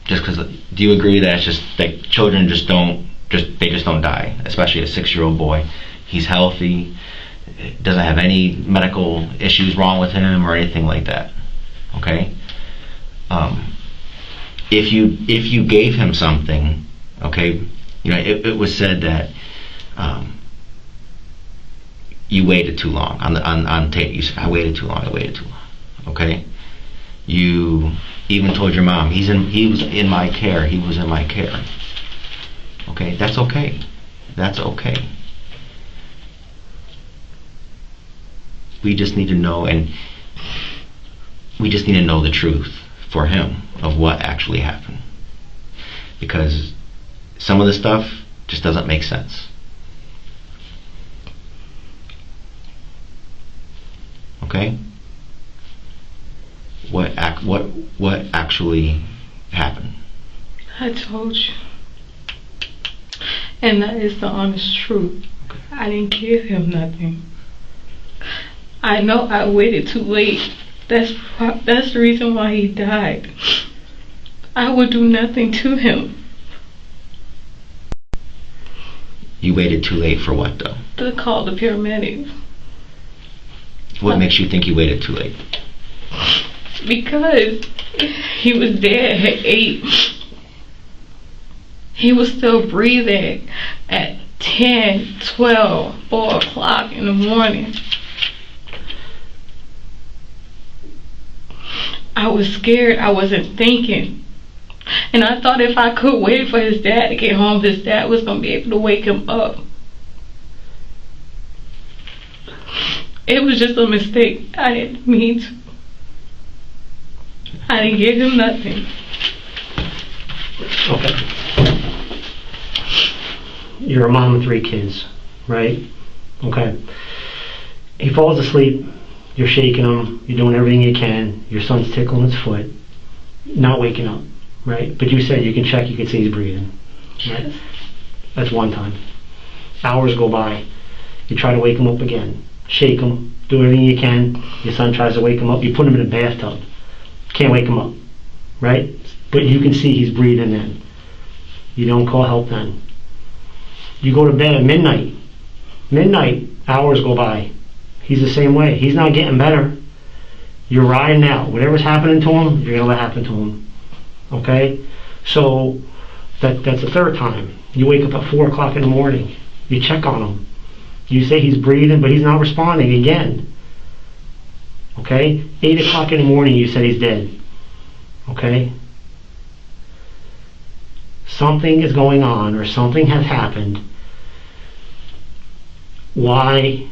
Just because, do you agree that it's just that children just don't die, especially a 6-year-old boy? He's healthy, doesn't have any medical issues wrong with him or anything like that. Okay? If you gave him something, okay, it was said that you waited too long on tape. You said, I waited too long. Okay? You even told your mom, he was in my care. He was in my care. Okay? That's okay. We just need to know, and we just need to know the truth for him of what actually happened. Because some of the stuff just doesn't make sense. Okay? What actually happened? I told you. And that is the honest truth. Okay. I didn't give him nothing. I know I waited too late. That's the reason why he died. I would do nothing to him. You waited too late for what, though? To call the paramedics. What makes you think you waited too late? Because he was dead at 8. He was still breathing at 10, 12, 4 o'clock in the morning. I was scared. I wasn't thinking. And I thought if I could wait for his dad to get home, his dad was going to be able to wake him up. It was just a mistake. I didn't mean to. I didn't give him nothing. Okay. You're a mom of 3 kids, right? Okay. He falls asleep. You're shaking him. You're doing everything you can. Your son's tickling his foot. Not waking up, right? But you said you can check. You can see he's breathing. Right? That's one time. Hours go by. You try to wake him up again. Shake him. Do everything you can. Your son tries to wake him up. You put him in a bathtub. Can't wake him up, right? But you can see he's breathing then. You don't call help then. You go to bed at midnight. Hours go by. He's the same way. He's not getting better. You're riding out. Whatever's happening to him, you're going to let happen to him. Okay? So that's the third time. You wake up at 4 o'clock in the morning. You check on him. You say he's breathing, but he's not responding again. Okay? 8 o'clock in the morning, you said he's dead. Okay? Something is going on, or something has happened. Why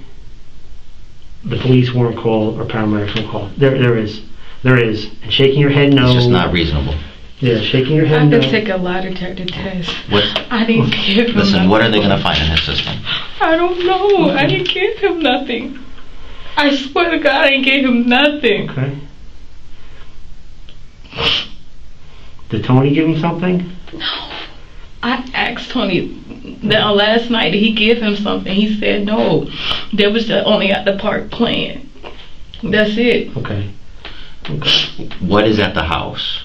the police weren't called or paramedics weren't called? There is. And shaking your head no. It's just not reasonable. Yeah, shaking your head I no. could take a lie detector test. What? I didn't give him Listen, nothing. what are they going to find in his system? I don't know. I didn't give him nothing. I swear to God, I didn't give him nothing. Okay. Did Tony give him something? No. I asked Tony last night, did he give him something? He said no. They was just only at the park playing. That's it. Okay. What is at the house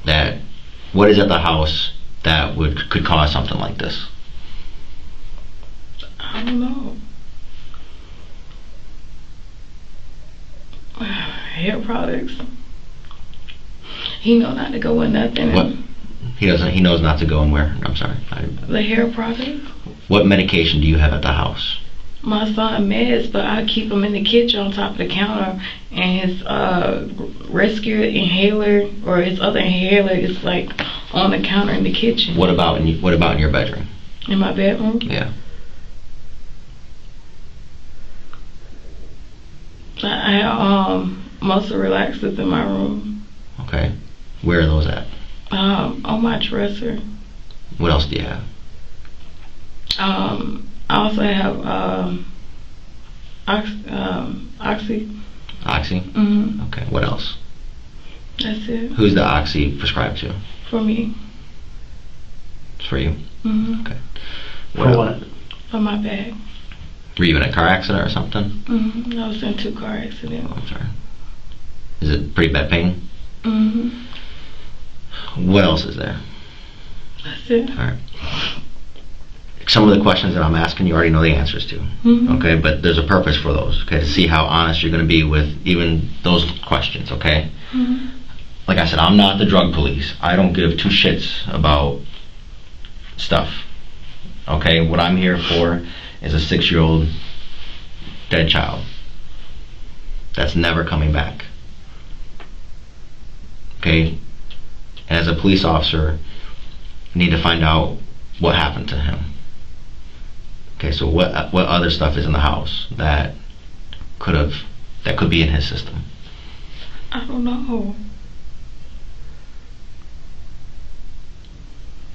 that could cause something like this? I don't know. Hair products. He know not to go with nothing. What? He doesn't. He knows not to go and where. I'm sorry. The hair products. What medication do you have at the house? My son meds, but I keep him in the kitchen on top of the counter, and his rescue inhaler or his other inhaler is like on the counter in the kitchen. What about in your bedroom? In my bedroom? Yeah. I have muscle relaxers in my room. Okay. Where are those at? On my dresser. What else do you have? I also have Oxy. Oxy? Mm-hmm. Okay. What else? That's it. Who's the oxy prescribed to? For me. It's for you? Mm-hmm. Okay. For what? For my bag. Were you in a car accident or something? Mm-hmm. I was in 2 car accidents. Oh, I'm sorry. Is it pretty bad pain? Mm-hmm. What else is there? That's it. All right. Some of the questions that I'm asking you already know the answers to. Mm-hmm. Okay, but there's a purpose for those. Okay, to see how honest you're going to be with even those questions. Okay. Mm-hmm. Like I said, I'm not the drug police. I don't give 2 shits about stuff. Okay, what I'm here for is a 6-year-old dead child that's never coming back. Okay, and as a police officer, I need to find out what happened to him. Okay, so what other stuff is in the house that could be in his system? I don't know.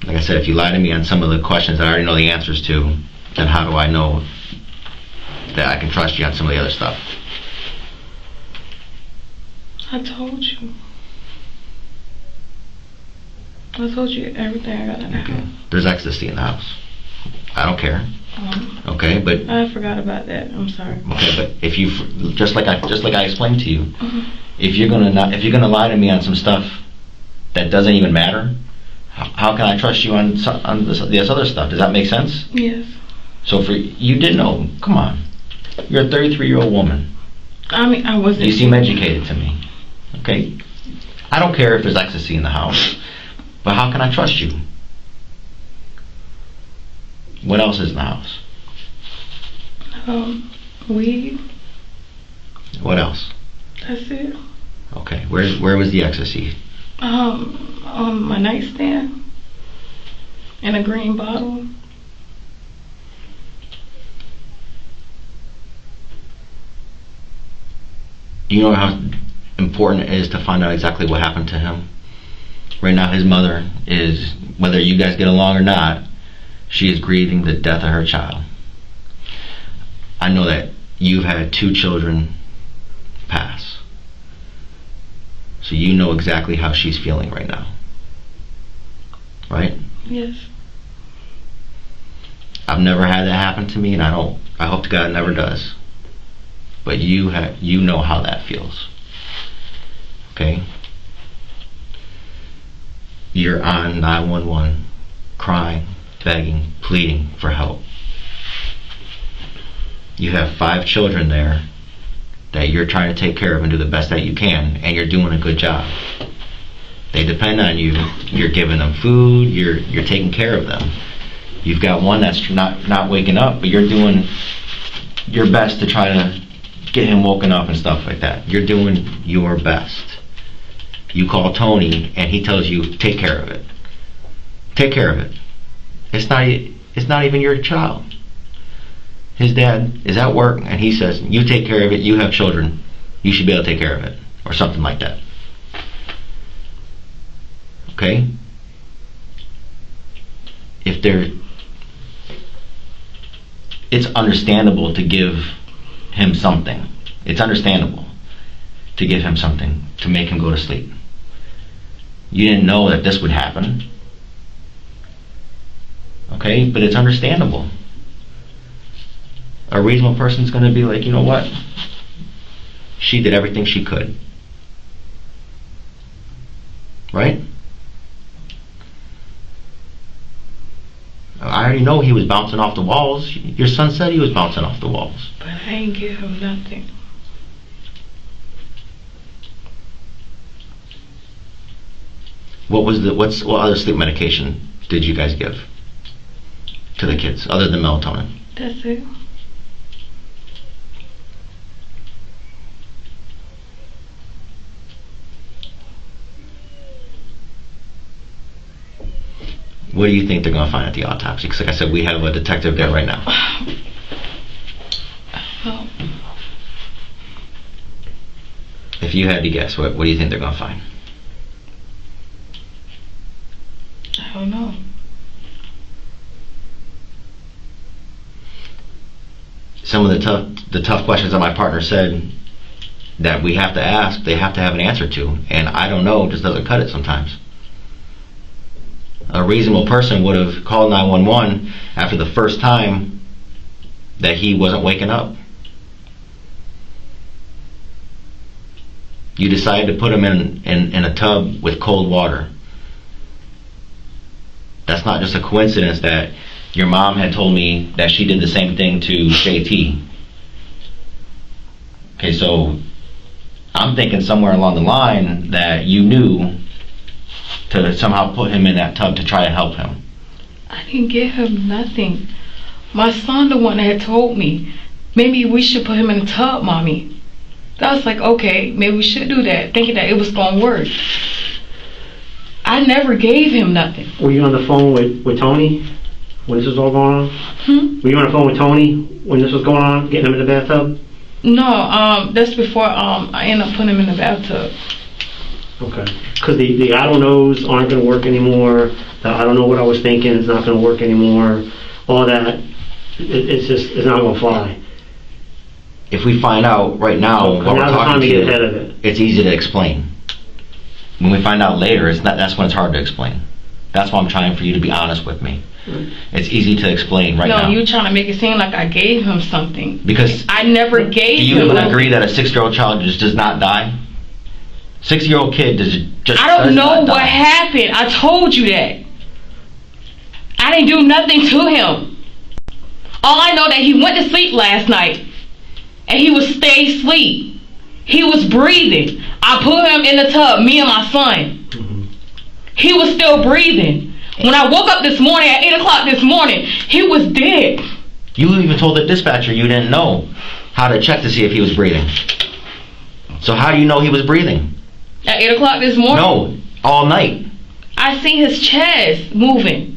Like I said, if you lie to me on some of the questions that I already know the answers to, then how do I know that I can trust you on some of the other stuff? I told you. I told you everything I got in the house. There's ecstasy in the house. I don't care. Okay, but I forgot about that. I'm sorry. okay, but if you just like I explained to you, if you're gonna lie to me on some stuff that doesn't even matter, how can I trust you on this other stuff? Does that make sense? Yes. So you didn't know. Come on, you're a 33-year-old woman. I mean, I wasn't. You seem educated to me. Okay, I don't care if there's ecstasy in the house, but how can I trust you? What else is in the house? Weed. What else? That's it. Okay, where was the ecstasy? On my nightstand. In a green bottle. Do you know how important it is to find out exactly what happened to him? Right now, his mother is, whether you guys get along or not, she is grieving the death of her child. I know that you've had 2 children pass. So you know exactly how she's feeling right now. Right? Yes. I've never had that happen to me, and I hope to God it never does. But you know how that feels. Okay? You're on 911 crying, begging, pleading for help. You have 5 children there that you're trying to take care of and do the best that you can, and you're doing a good job. They depend on you. You're giving them food, you're taking care of them. You've got one that's not waking up, but you're doing your best to try to get him woken up and stuff like that. You're doing your best. You call Tony and he tells you, take care of it. Take care of it. It's not even your child. His dad is at work and he says, you take care of it, you have children, you should be able to take care of it. Or something like that. Okay? It's understandable to give him something. It's understandable to give him something to make him go to sleep. You didn't know that this would happen. Okay? But it's understandable. A reasonable person's going to be like, you know what? She did everything she could. Right? I already know he was bouncing off the walls. Your son said he was bouncing off the walls. But I ain't give him nothing. What other sleep medication did you guys give to the kids other than melatonin? That's it. What do you think they're going to find at the autopsy? Because like I said, we have a detective there right now. Well, If you had to guess, what do you think they're going to find? I don't know. Some of the tough questions that my partner said, that we have to ask, they have to have an answer to. And I don't know just doesn't cut it sometimes. A reasonable person would have called 911 after the first time that he wasn't waking up. You decided to put him in a tub with cold water. That's not just a coincidence that your mom had told me that she did the same thing to JT. Okay, so I'm thinking somewhere along the line that you knew to somehow put him in that tub to try to help him. I didn't give him nothing. My son, the one that had told me, maybe we should put him in a tub, Mommy. I was like, okay, maybe we should do that, thinking that it was going to work. I never gave him nothing. Were you on the phone with Tony when this was all going on? Were you on the phone with Tony when this was going on, getting him in the bathtub? No, that's before I ended up putting him in the bathtub. Okay. Because the I don't knows aren't going to work anymore. The I don't know what I was thinking is not going to work anymore. All that, it's not going to fly. If we find out right now what we're talking to you, it's easy to explain. When we find out later, that's when it's hard to explain. That's why I'm trying for you to be honest with me. It's easy to explain right now. No, you're trying to make it seem like I gave him something. Because I never gave him. Do you even agree that a 6-year-old child just does not die? 6-year-old kid just I don't know what happened. I told you that. I didn't do nothing to him. All I know that he went to sleep last night and he was stay asleep. He was breathing. I put him in the tub, me and my son. He was still breathing. When I woke up this morning at 8 o'clock this morning, he was dead. You even told the dispatcher you didn't know how to check to see if he was breathing. So how do you know he was breathing? At 8 o'clock this morning? No, all night. I seen his chest moving.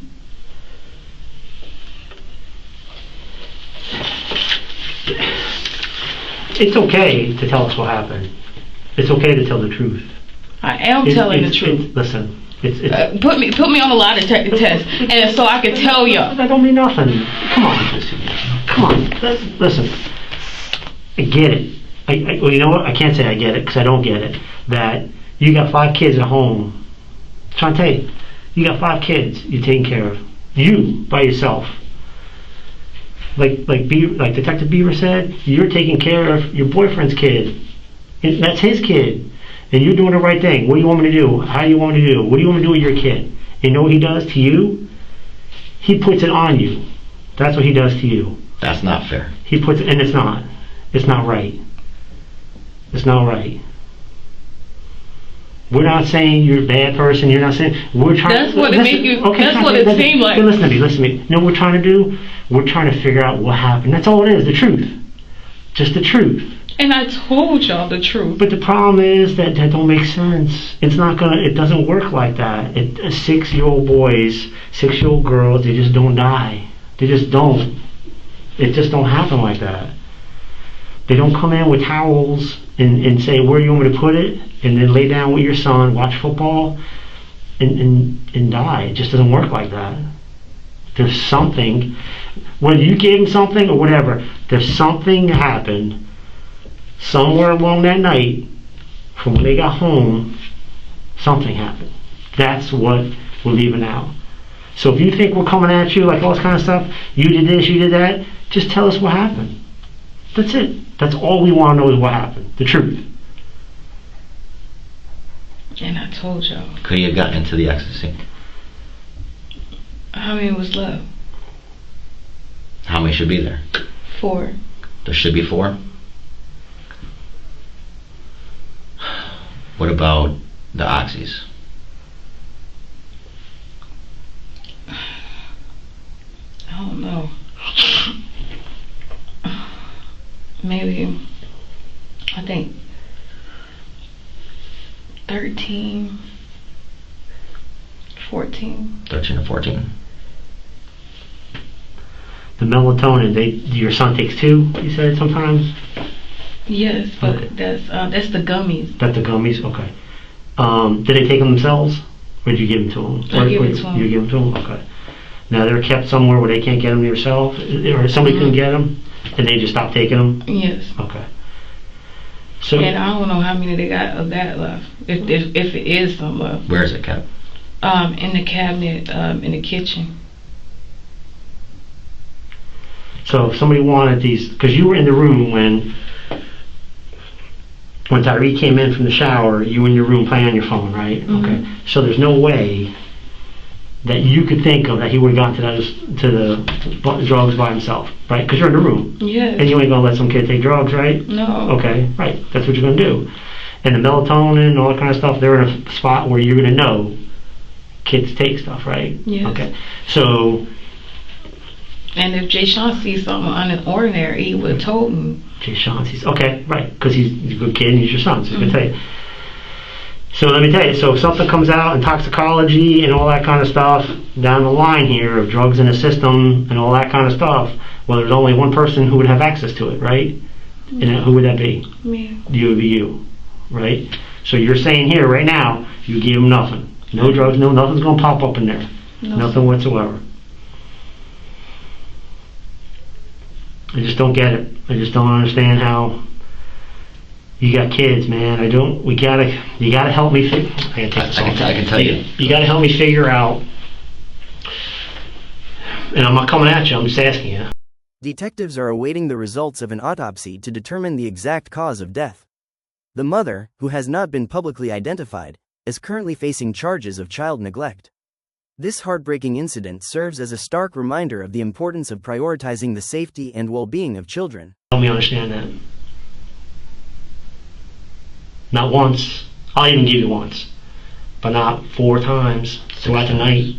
It's okay to tell us what happened. It's okay to tell the truth. I am telling the truth. Listen, put me on a lie detector test, and so I can tell you. That don't mean nothing. Come on. Listen. I get it. Well, you know what? I can't say I get it because I don't get it. That you got 5 kids at home. Shantay, you got 5 kids you're taking care of. You by yourself. Like Detective Beaver said, you're taking care of your boyfriend's kid. And that's his kid. And you're doing the right thing. What do you want me to do? How do you want me to do? What do you want me to do with your kid? You know what he does to you? He puts it on you. That's what he does to you. That's not fair. He puts it, and it's not. It's not right. It's not right. We're not saying you're a bad person. You're not saying we're trying. That's what it make you. Okay, that's what it seemed like. Listen to me. You know what we're trying to do? We're trying to figure out what happened. That's all it is. The truth. Just the truth. And I told y'all the truth. But the problem is that don't make sense. It's not gonna. It doesn't work like that. 6-year-old boys, 6-year-old girls, they just don't die. They just don't. It just don't happen like that. They don't come in with towels and say, where do you want me to put it? And then lay down with your son, watch football, and die. It just doesn't work like that. There's something, whether you gave him something or whatever, there's something happened somewhere along that night from when they got home. Something happened. That's what we're leaving out. So if you think we're coming at you like all this kind of stuff, you did this, you did that, just tell us what happened. That's it. That's all we want to know is what happened. The truth. And I told y'all. Could you have gotten into the ecstasy? How many was left? How many should be there? 4. There should be 4? What about the oxys? I don't know. Maybe, I think 13, 14. 13 or 14. The melatonin, your son takes 2, you said sometimes? Yes, but okay. That's the gummies. That's the gummies, okay. Did they take them themselves? Or did you give them to them? I give them to them. You give them to them? Okay. Now they're kept somewhere where they can't get them yourself? Or somebody couldn't get them? And they just stopped taking them? Yes. Okay. So And I don't know how many they got of that left. If it is some left. Where is it kept? In the cabinet, in the kitchen. So if somebody wanted these, because you were in the room when Tyree came in from the shower, you were in your room playing on your phone, right? Mm-hmm. Okay. So there's no way that you could think of that he would have gone to the drugs by himself, right? Because you're in the room. Yes. And you ain't gonna let some kid take drugs, right? No. Okay, right. That's what you're gonna do. And the melatonin and all that kind of stuff, they're in a spot where you're gonna know kids take stuff, right? Yes. Okay. So. And if Jay Sean sees something unordinary, he would have told me. Jay Sean sees, okay, right, because he's a good kid and he's your son, so he's gonna tell you. So let me tell you, so if something comes out in toxicology and all that kind of stuff down the line here of drugs in the system and all that kind of stuff, well, there's only one person who would have access to it, right? And who would that be? Me. You would be you, right? So you're saying here right now, you give him nothing. No drugs, no, nothing's gonna pop up in there. No. Nothing whatsoever. I just don't get it. I just don't understand how you got kids, man. I don't. You gotta help me. I can tell you. You gotta help me figure out. And I'm not coming at you. I'm just asking you. Detectives are awaiting the results of an autopsy to determine the exact cause of death. The mother, who has not been publicly identified, is currently facing charges of child neglect. This heartbreaking incident serves as a stark reminder of the importance of prioritizing the safety and well-being of children. Help me understand that. Not once. I'll even give you once. But not 4 times throughout the night.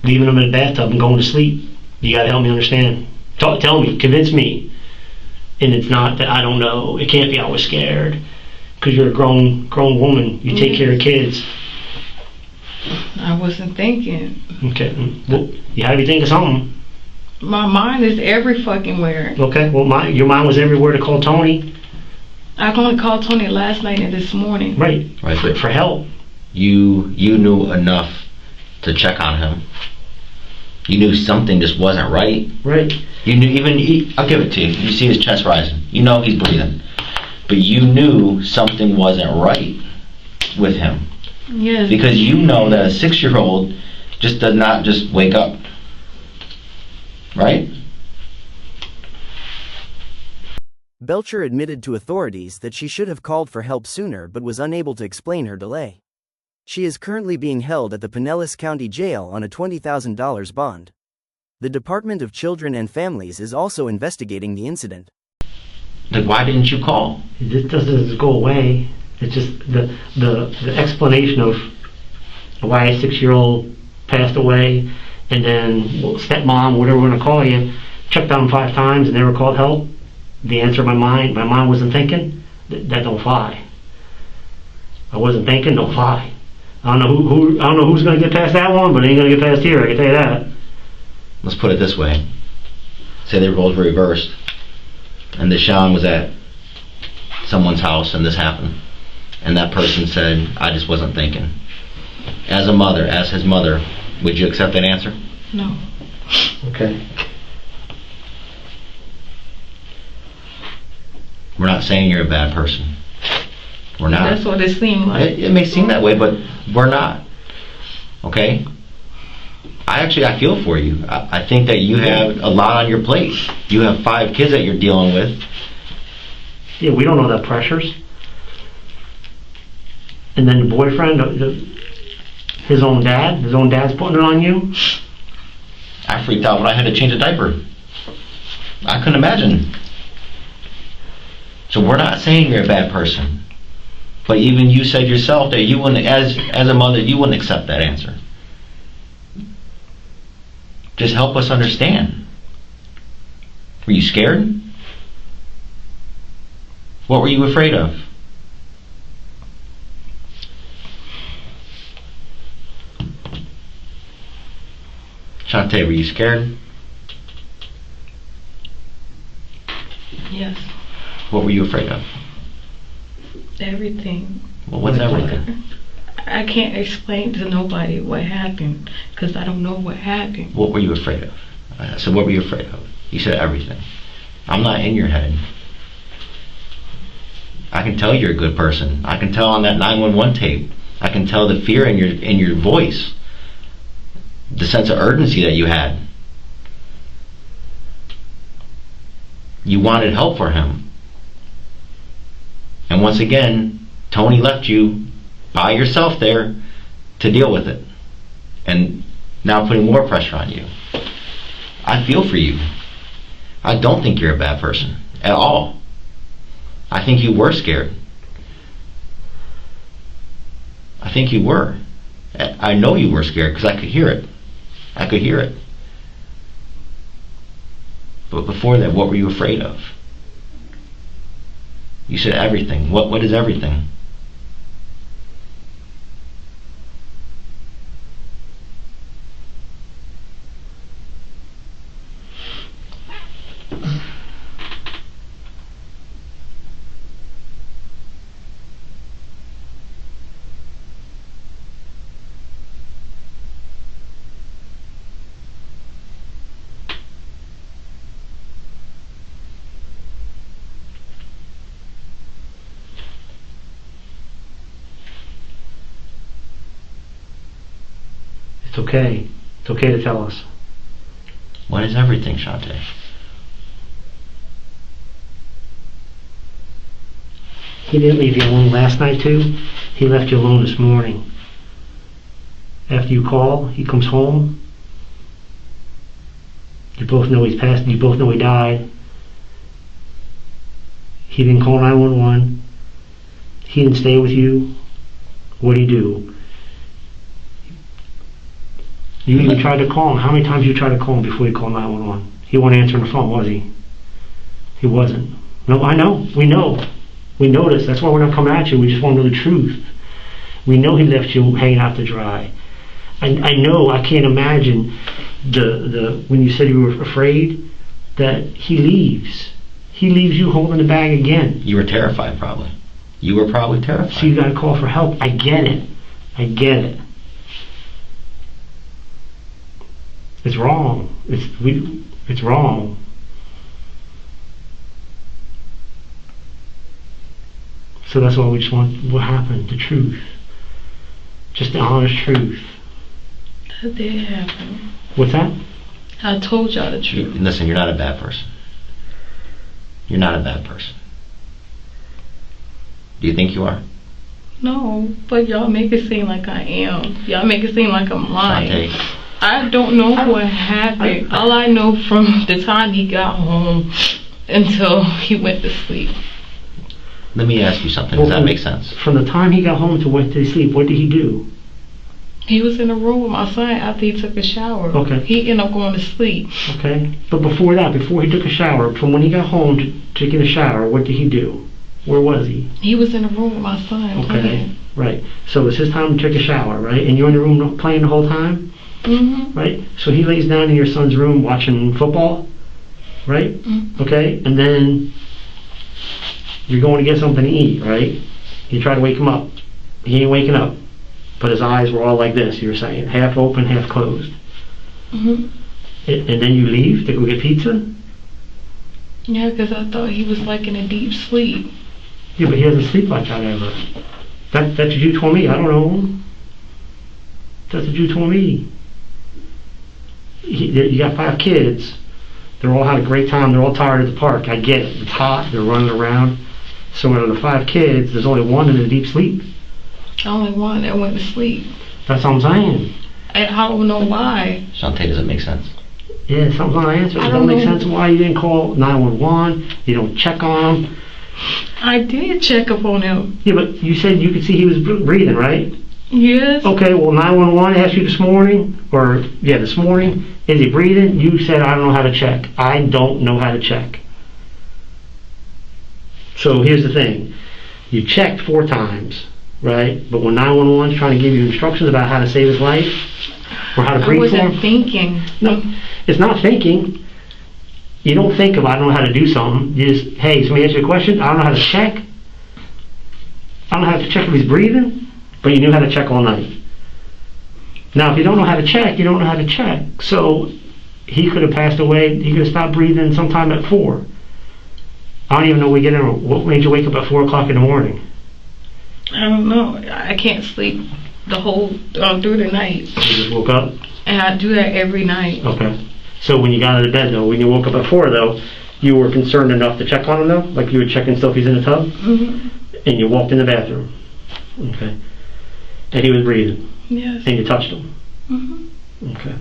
Leaving them in the bathtub and going to sleep. You gotta help me understand. Tell me, convince me. And it's not that I don't know. It can't be I was scared. Because you're a grown woman. You take care of kids. I wasn't thinking. Okay. Well, you gotta be thinking something. My mind is every fucking where. Okay. Well, your mind was everywhere to call Tony. I only called Tony last night and this morning. Right. For help. You knew enough to check on him. You knew something just wasn't right. Right. You knew I'll give it to you. You see his chest rising. You know he's breathing. But you knew something wasn't right with him. Yes. Because you know that a 6-year-old just does not just wake up. Right? Belcher admitted to authorities that she should have called for help sooner but was unable to explain her delay. She is currently being held at the Pinellas County Jail on a $20,000 bond. The Department of Children and Families is also investigating the incident. Like, why didn't you call? It doesn't go away. It's just the explanation of why a 6-year-old passed away, and then stepmom, whatever we're gonna call you, checked on 5 times and never called help. The answer, my mind wasn't thinking. That don't fly. I wasn't thinking, don't fly. I don't know who's gonna get past that one, but it ain't gonna get past here. I can tell you that. Let's put it this way. Say they roles were reversed, and Deshaun was at someone's house and this happened. And that person said, I just wasn't thinking. As a mother, as his mother, would you accept that answer? No. Okay. We're not saying you're a bad person. We're not. That's what it seemed like. It may seem that way, but we're not. Okay? I feel for you. I think that you have a lot on your plate. You have 5 kids that you're dealing with. Yeah, we don't know that pressures. And then the boyfriend, his own dad's putting it on you. I freaked out when I had to change a diaper. I couldn't imagine. So we're not saying you're a bad person. But even you said yourself that you wouldn't, as a mother, you wouldn't accept that answer. Just help us understand. Were you scared? What were you afraid of? Shantay, were you scared? Yes. What were you afraid of? Everything. Well, what's everything? I can't explain to nobody what happened because I don't know what happened. What were you afraid of? I said, what were you afraid of? You said everything. I'm not in your head. I can tell you're a good person. I can tell on that 911 tape. I can tell the fear in your voice, the sense of urgency that you had. You wanted help for him. And once again, Tony left you by yourself there to deal with it. And now putting more pressure on you. I feel for you. I don't think you're a bad person at all. I think you were scared. I think you were. I know you were scared because I could hear it. I could hear it. But before that, what were you afraid of? You said everything. What is everything? It's okay. It's okay to tell us. What is everything, Shantay? He didn't leave you alone last night too. He left you alone this morning. After you call, he comes home. You both know he's passed. You both know he died. He didn't call 911. He didn't stay with you. What did he do? You even tried to call him. How many times you tried to call him before you called 911? He wasn't answering the phone, was he? He wasn't. No, I know. We know. We know this. That's why we're not coming at you. We just want to know the truth. We know he left you hanging out to dry. I know. I can't imagine the when you said you were afraid that he leaves. He leaves you holding the bag again. You were terrified, probably. You were probably terrified. So you got to call for help. I get it. I get it. It's wrong. It's wrong. So that's why we just want what happened, the truth. Just the honest truth. That did happen. What's that? I told y'all the truth. Listen, you're not a bad person. You're not a bad person. Do you think you are? No, but y'all make it seem like I am. Y'all make it seem like I'm lying. Shantay. I don't know what happened. All I know from the time he got home until he went to sleep. Let me ask you something. Does that make sense? From the time he got home to went to sleep, what did he do? He was in the room with my son after he took a shower. Okay. He ended up going to sleep. Okay. But before that, before he took a shower, from when he got home to taking a shower, what did he do? Where was he? He was in the room with my son. Okay. Playing. Right. So it's his time to take a shower, right? And you're in the room playing the whole time? Mm-hmm. Right? So he lays down in your son's room watching football, right? Mm-hmm. Okay? And then you're going to get something to eat, right? You try to wake him up. He ain't waking up. But his eyes were all like this, you were saying. Half open, half closed. Mm-hmm. And then you leave to go get pizza? Yeah, because I thought he was like in a deep sleep. Yeah, but he doesn't sleep like that ever. That's what you told me. I don't know. That's what you told me. You got 5 kids. They're all had a great time. They're all tired at the park. I get it. It's hot. They're running around. So out of the 5 kids, there's only one in a deep sleep. Only one that went to sleep. That's what I'm saying. I don't know why. Shantay, does it make sense? Yeah, something's not answered. It don't make sense why you didn't call 911. You don't check on him. I did check up on him. Yeah, but you said you could see he was breathing, right? Yes. Okay, well, 911 asked you this morning, this morning, is he breathing? You said, I don't know how to check. I don't know how to check. So here's the thing. You checked 4 times, right? But when 911 is trying to give you instructions about how to save his life, or how to breathe for him. I wasn't thinking. No, it's not thinking. You don't think of, I don't know how to do something. You just, hey, somebody ask you a question, I don't know how to check. I don't know how to check if he's breathing. But you knew how to check all night. Now, if you don't know how to check, you don't know how to check. So he could have passed away. He could have stopped breathing sometime at 4. I don't even know we get in. What made you wake up at 4 o'clock in the morning? I don't know. I can't sleep the whole through the night. You just woke up? And I do that every night. Okay. So when you got out of bed, though, when you woke up at 4, though, you were concerned enough to check on him, though? Like you were checking stuff he's in the tub? Mm-hmm. And you walked in the bathroom? Okay. And he was breathing? Yes. And you touched him? Mm-hmm. Okay.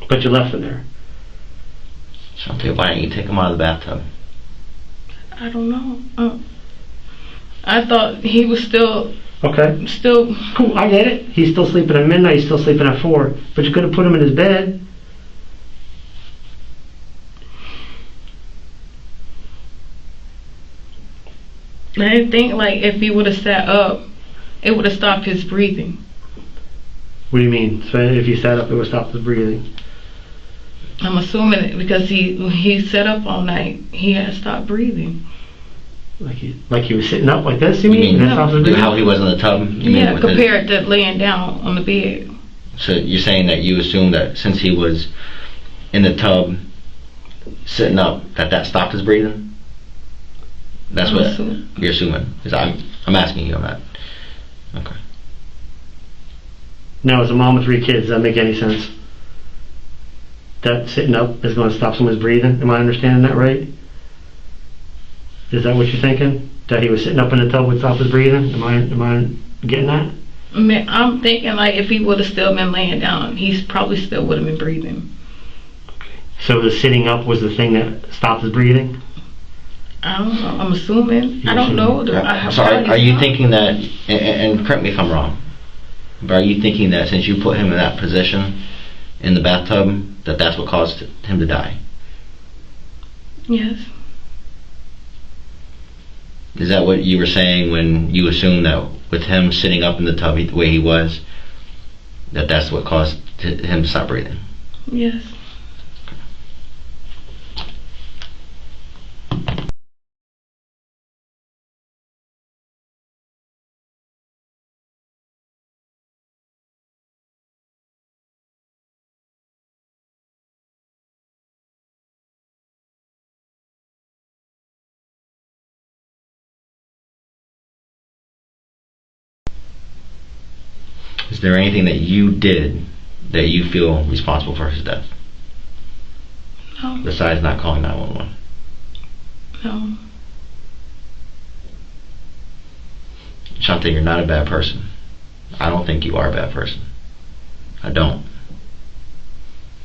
But you left him there? Shantay, why didn't you take him out of the bathtub? I don't know. I thought he was still... Okay. Still... Cool, I get it. He's still sleeping at midnight, he's still sleeping at 4. But you could have put him in his bed. I didn't think, like, if he would have sat up, it would have stopped his breathing. What do you mean? So if he sat up, it would stop his breathing? I'm assuming it because he sat up all night. He had stopped breathing. Like he was sitting up like this, you mean? No. That stops his breathing? How he was in the tub? Yeah, compared to laying down on the bed. So you're saying that you assume that since he was in the tub, sitting up, that stopped his breathing? That's I'm what assuming. you're assuming. Because I'm asking you on that. Okay. Now, as a mom with 3 kids, does that make any sense? That sitting up is going to stop someone's breathing? Am I understanding that right? Is that what you're thinking? That he was sitting up in the tub would stop his breathing? Am I getting that? I'm thinking, like, if he would have still been laying down, he probably still would have been breathing. So the sitting up was the thing that stopped his breathing? I don't know. I'm assuming. I don't know. So are you thinking that, and correct me if I'm wrong, but are you thinking that since you put him in that position in the bathtub, that's what caused him to die? Yes. Is that what you were saying when you assumed that with him sitting up in the tub the way he was, that's what caused him to stop breathing? Yes. Is there anything that you did that you feel responsible for his death? No. Besides not calling 911? No. Shantay, you're not a bad person. I don't think you are a bad person. I don't.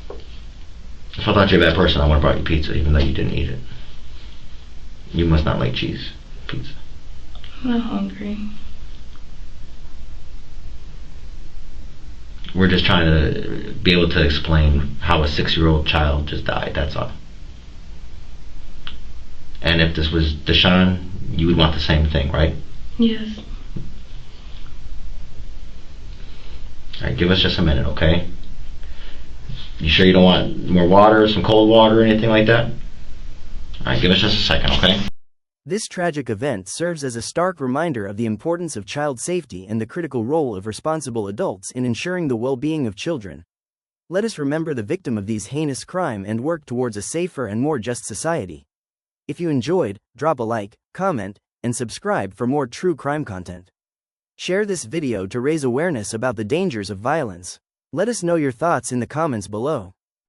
If I thought you were a bad person, I would have brought you pizza, even though you didn't eat it. You must not like cheese pizza. I'm not hungry. We're just trying to be able to explain how a 6-year-old child just died, that's all. And if this was Deshaun, you would want the same thing, right? Yes. Alright, give us just a minute, okay? You sure you don't want more water, some cold water, or anything like that? Alright, give us just a second, okay? This tragic event serves as a stark reminder of the importance of child safety and the critical role of responsible adults in ensuring the well-being of children. Let us remember the victim of these heinous crimes and work towards a safer and more just society. If you enjoyed, drop a like, comment, and subscribe for more true crime content. Share this video to raise awareness about the dangers of violence. Let us know your thoughts in the comments below.